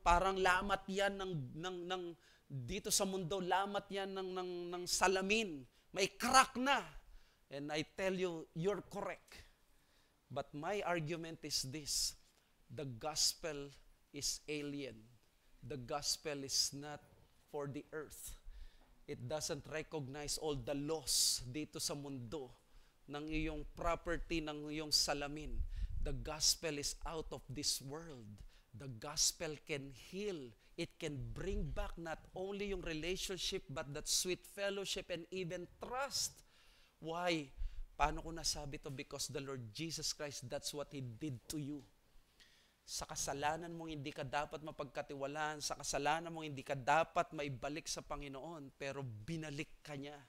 parang lamat yan ng dito sa mundo, lamat yan ng salamin. May crack na. And I tell you, you're correct. But my argument is this: the gospel is alien The gospel is not for the earth. It doesn't recognize all the laws dito sa mundo ng iyong property, ng iyong salamin. The gospel is out of this world. The gospel can heal. It can bring back not only yung relationship but that sweet fellowship and even trust. Why? Paano ko nasabi to? Because the Lord Jesus Christ, that's what He did to you. Sa kasalanan mong hindi ka dapat mapagkatiwalaan, sa kasalanan mong hindi ka dapat maibalik sa Panginoon, pero binalik ka niya.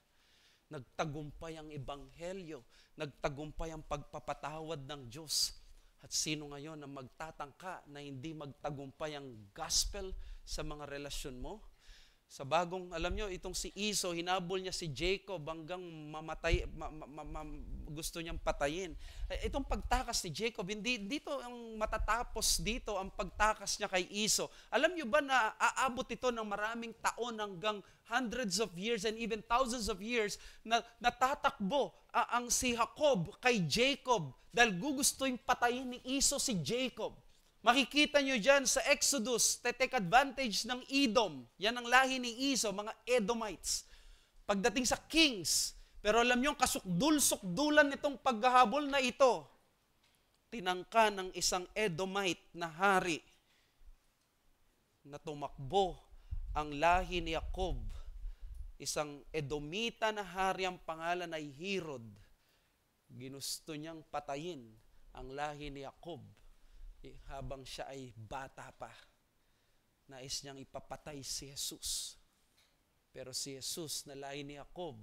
Nagtagumpay ang ebanghelyo, nagtagumpay ang pagpapatawad ng Diyos. At sino ngayon na magtatangka na hindi magtagumpay ang gospel sa mga relasyon mo? Sa bagong, alam nyo, itong si Esau, hinabol niya si Jacob hanggang mamatay, gusto niyang patayin. Itong pagtakas ni Jacob, hindi dito ang matatapos dito ang pagtakas niya kay Esau. Alam niyo ba na aabot ito ng maraming taon hanggang hundreds of years and even thousands of years na natatakbo ang si Jacob kay Jacob dahil gugustuhin patayin ni Esau si Jacob. Makikita nyo dyan sa Exodus, take advantage ng Edom. Yan ang lahi ni Esau, mga Edomites. Pagdating sa kings, pero alam nyo, kasukdul-sukdulan nitong paghahabol na ito, tinangka ng isang Edomite na hari na tumakbo ang lahi ni Jacob. Isang Edomita na hari, ang pangalan ay Herod. Ginusto niyang patayin ang lahi ni Jacob. Habang siya ay bata pa, nais niyang ipapatay si Jesus. Pero si Jesus na lahi ni Jacob,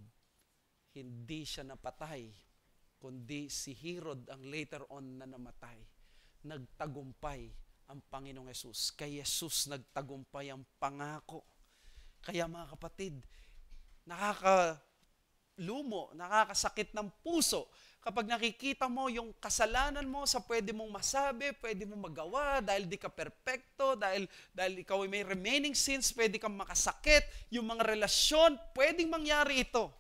hindi siya napatay, kundi si Herod ang later on na namatay. Nagtagumpay ang Panginoong Jesus. Kay Jesus nagtagumpay ang pangako. Kaya mga kapatid, nakakalumo, nakakasakit ng puso kapag nakikita mo yung kasalanan mo sa pwede mong masabi, pwede mong magawa, dahil di ka perpekto, dahil ikaw ay may remaining sins, pwede kang makasakit, yung mga relasyon, pwedeng mangyari ito.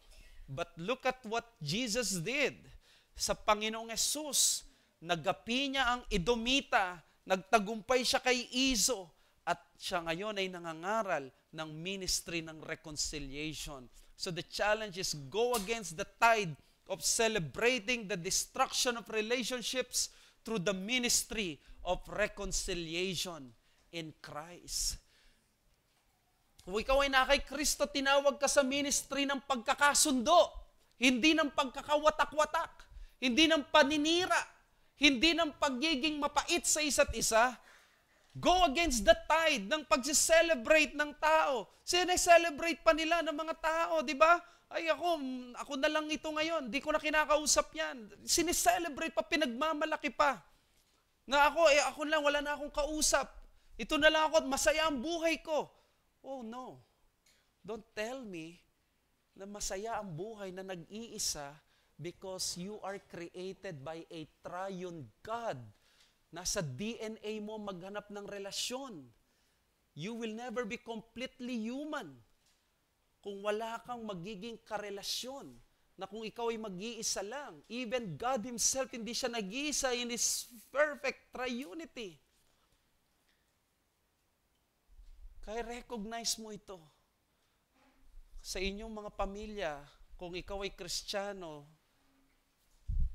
But look at what Jesus did sa Panginoong Jesus. Nagapi niya ang Edomita, nagtagumpay siya kay Esau, at siya ngayon ay nangangaral ng ministry ng reconciliation. So the challenge is go against the tide of celebrating the destruction of relationships through the ministry of reconciliation in Christ. Kung ikaw ay na kay Kristo, tinawag ka sa ministry ng pagkakasundo, hindi ng pagkakawatak-watak, hindi ng paninira, hindi ng pagiging mapait sa isa't isa. Go against the tide ng pag-celebrate ng tao. Sineselebrate pa nila ng mga tao, di ba? Ay ako na lang ito ngayon, di ko na kinakausap yan. Sineselebrate pa, pinagmamalaki pa. Na ako lang, wala na akong kausap. Ito na lang ako at masaya ang buhay ko. Oh no, don't tell me na masaya ang buhay na nag-iisa because you are created by a triune God. Nasa DNA mo maghanap ng relasyon. You will never be completely human kung wala kang magiging karelasyon, na kung ikaw ay mag-iisa lang. Even God Himself, hindi siya nag-iisa in His perfect triunity. Kaya recognize mo ito. Sa inyong mga pamilya, kung ikaw ay Kristiyano,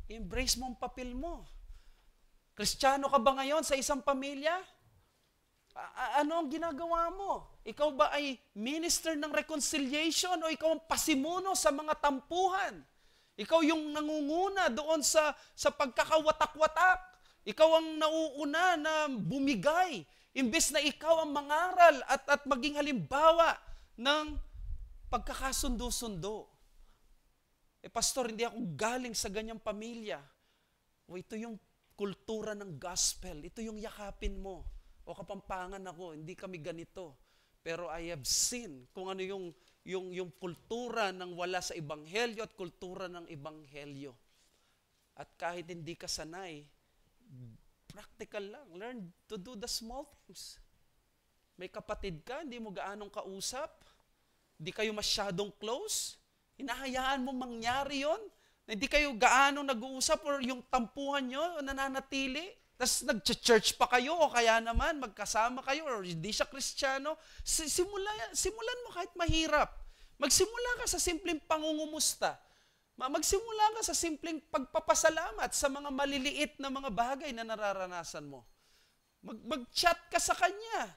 embrace mo ang papel mo. Kristiyano ka ba ngayon sa isang pamilya? Ano ang ginagawa mo? Ikaw ba ay minister ng reconciliation o ikaw ang pasimuno sa mga tampuhan? Ikaw yung nangunguna doon sa pagkakawatak-watak. Ikaw ang nauuna na bumigay. Imbes na ikaw ang mangaral at maging halimbawa ng pagkakasundo-sundo. Pastor, hindi ako galing sa ganyang pamilya. O ito yung kultura ng gospel. Ito yung yakapin mo. O Kapampangan ako, hindi kami ganito. Pero I have seen kung ano yung kultura ng wala sa ebanghelyo at kultura ng ebanghelyo. At kahit hindi ka sanay, practical lang. Learn to do the small things. May kapatid ka, hindi mo gaanong kausap. Hindi kayo masyadong close. Hinahayaan mo mangyari yon. Hindi kayo gaanong nag-uusap or yung tampuhan nyo nananatili. tas nag-church pa kayo o kaya naman magkasama kayo or hindi siya Kristiyano, simulan mo kahit mahirap. Magsimula ka sa simpleng pangungumusta. Magsimula ka sa simpleng pagpapasalamat sa mga maliliit na mga bagay na nararanasan mo. Mag-chat ka sa kanya.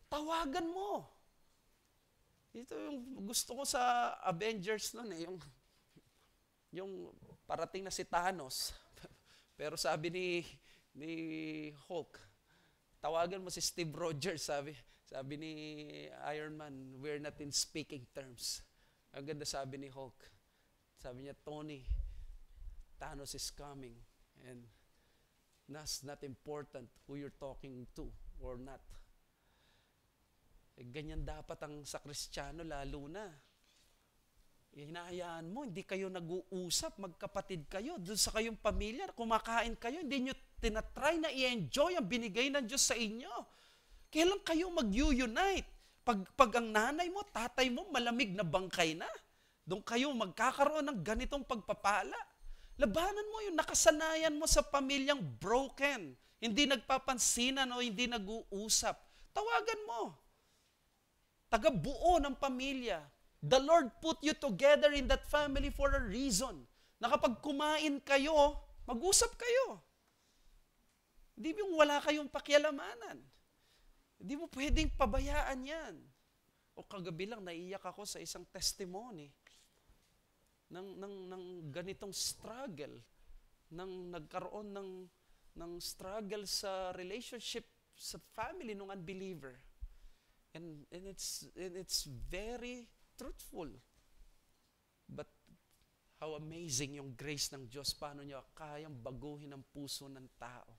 Tawagan mo. Ito yung gusto ko sa Avengers noon eh, yung parating na si Thanos. Pero sabi ni Hulk, tawagan mo si Steve Rogers, sabi ni Iron Man, we're not in speaking terms. Ang ganda sabi ni Hulk. Sabi niya, Tony, Thanos is coming and that's not important who you're talking to or not. Ganyan dapat ang sa Kristiyano lalo na. Hinahayaan mo, hindi kayo nag-uusap, magkapatid kayo, doon sa kayong pamilya, kumakain kayo, hindi nyo tinatry na i-enjoy ang binigay ng Diyos sa inyo. Kailan kayo mag-unite? Pag ang nanay mo, tatay mo, malamig na bangkay na, doon kayo magkakaroon ng ganitong pagpapala. Labanan mo yung nakasanayan mo sa pamilyang broken, hindi nagpapansinan o hindi nag-uusap. Tawagan mo. Taga-buo ng pamilya. The Lord put you together in that family for a reason. Na kapag kumain kayo, mag-usap kayo. Hindi yung wala kayong pakialamanan. Hindi mo pwedeng pabayaan yan. O kagabi lang, naiyak ako sa isang testimony ng ganitong struggle. Nagkaroon ng struggle sa relationship sa family ng unbeliever. And it's very truthful. But how amazing yung grace ng Diyos, paano niya kayang baguhin ang puso ng tao.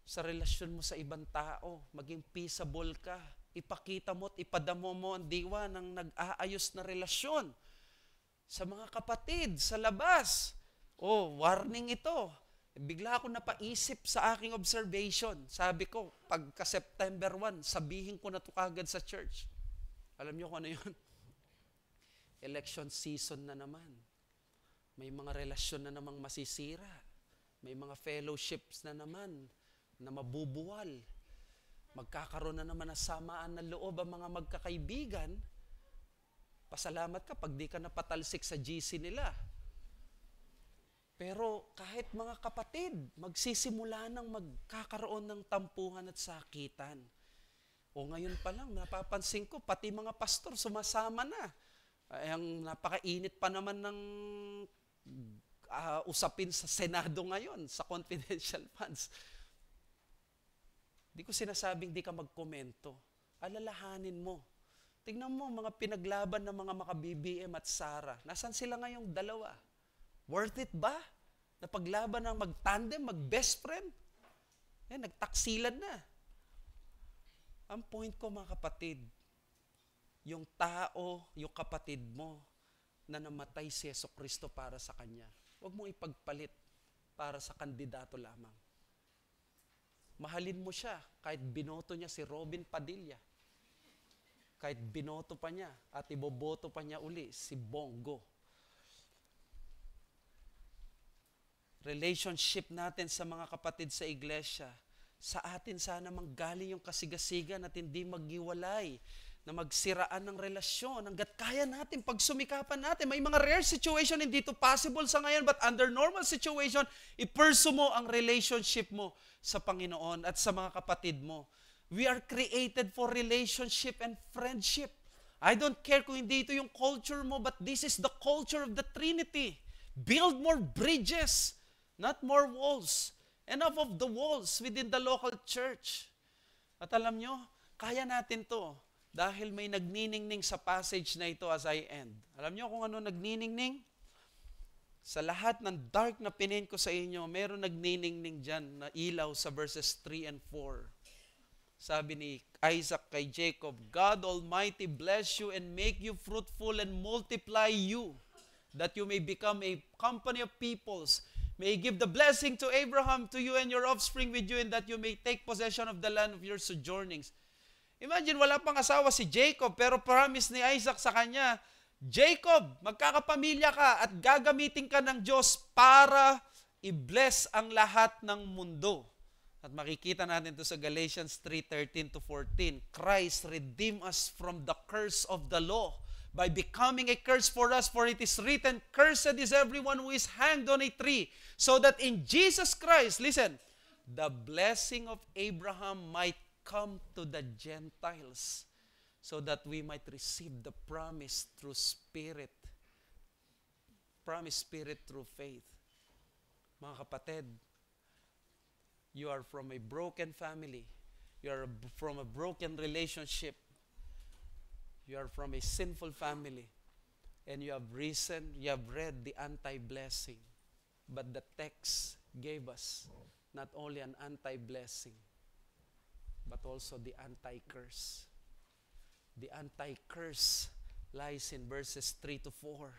Sa relasyon mo sa ibang tao, maging peaceable ka. Ipakita mo at ipadamo mo ang diwa ng nag-aayos na relasyon. Sa mga kapatid, sa labas. Warning ito. Bigla ako napaisip sa aking observation. Sabi ko, pagka September 1, sabihin ko na ito kagad sa church. Alam niyo kung ano yun? Election season na naman. May mga relasyon na namang masisira. May mga fellowships na naman na mabubuwal. Magkakaroon na naman ng samaan ng loob ang mga magkakaibigan. Pasalamat ka pag di ka napatalsik sa GC nila. Pero kahit mga kapatid, magsisimula nang magkakaroon ng tampuhan at sakitan. Ngayon pa lang, napapansin ko, pati mga pastor sumasama na. Ang napakainit pa naman ng usapin sa Senado ngayon, sa confidential funds. Di ko sinasabing di ka magkomento. Alalahanin mo. Tingnan mo, mga pinaglaban ng mga maka-BBM at Sara. Nasaan sila ngayong dalawa? Worth it ba? Na paglaban ng mag-tandem, mag-best friend? Nagtaksilan na. Ang point ko mga kapatid, yung tao, yung kapatid mo na namatay si Jesucristo para sa kanya, huwag mong ipagpalit para sa kandidato lamang. Mahalin mo siya kahit binoto niya si Robin Padilla. Kahit binoto pa niya at iboboto pa niya uli si Bongo. Relationship natin sa mga kapatid sa iglesia, sa atin sana manggaling yung kasigasigan at hindi maghiwalay, na magsiraan ng relasyon hanggat kaya natin, pag sumikapan natin. May mga rare situation, hindi to possible sa ngayon, but under normal situation, i-pursue mo ang relationship mo sa Panginoon at sa mga kapatid mo. We are created for relationship and friendship. I don't care kung hindi ito yung culture mo, but this is the culture of the Trinity. Build more bridges, not more walls. Enough of the walls within the local church. At alam nyo, kaya natin to dahil may nagniningning sa passage na ito as I end. Alam nyo kung ano nagniningning? Sa lahat ng dark na pinin ko sa inyo, meron nagniningning dyan na ilaw sa verses 3 and 4. Sabi ni Isaac kay Jacob, God Almighty bless you and make you fruitful and multiply you, that you may become a company of peoples. May He give the blessing to Abraham, to you and your offspring with you, and that you may take possession of the land of your sojournings. Imagine, wala pang asawa si Jacob, pero promise ni Isaac sa kanya, Jacob, magkakapamilya ka at gagamitin ka ng Diyos para i-bless ang lahat ng mundo. At makikita natin ito sa Galatians 3:13 to 14. Christ redeemed us from the curse of the law by becoming a curse for us, for it is written, cursed is everyone who is hanged on a tree, so that in Jesus Christ, listen, the blessing of Abraham might come to the Gentiles, so that we might receive the promise through Spirit. Promise Spirit through faith. Mga kapatid, you are from a broken family. You are from a broken relationship. You are from a sinful family. And you have read the anti-blessing. But the text gave us not only an anti-blessing, but also the anti-curse. The anti-curse lies in verses 3 to 4.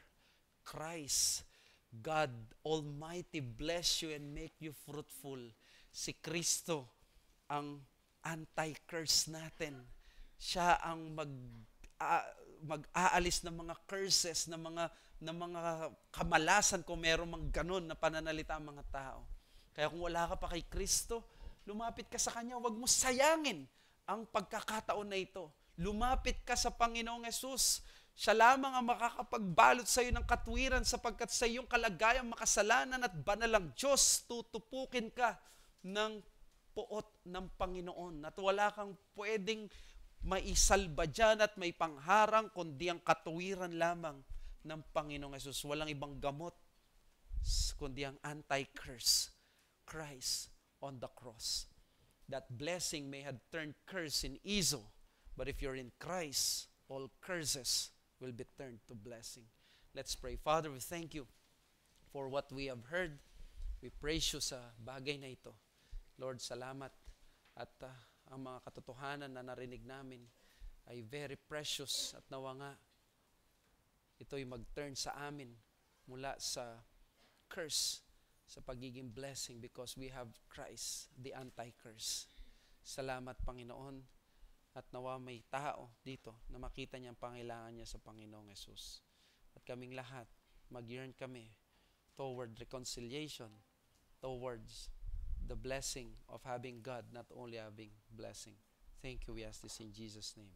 Christ, God Almighty, bless you and make you fruitful. Si Kristo ang anti-curse natin. Siya ang mag-aalis ng mga curses, ng mga kamalasan kung meron mang ganun na pananalita ang mga tao. Kaya kung wala ka pa kay Kristo, lumapit ka sa Kanya, huwag mo sayangin ang pagkakataon na ito. Lumapit ka sa Panginoong Hesus. Siya lamang ang makakapagbalot sa iyo ng katwiran sapagkat sa iyong kalagayang makasalanan at banalang Diyos, tutupukin ka ng puot ng Panginoon. At wala kang pwedeng maisalba dyan at may pangharang kundi ang katwiran lamang ng Panginoong Hesus. Walang ibang gamot kundi ang anti-curse, Christ on the cross. That blessing may have turned curse in Izo, but if you're in Christ, all curses will be turned to blessing. Let's pray. Father, we thank you for what we have heard. We praise you sa bagay na ito. Lord, salamat. At ang mga katotohanan na narinig namin ay very precious at nawa nga ito'y mag-turn sa amin mula sa curse sa pagiging blessing because we have Christ, the anti-curse. Salamat, Panginoon. At nawa may tao dito na makita niya ang pangailangan niya sa Panginoong Hesus. At kaming lahat, mag-yearn kami toward reconciliation, towards the blessing of having God, not only having blessing. Thank you, we ask this in Jesus' name.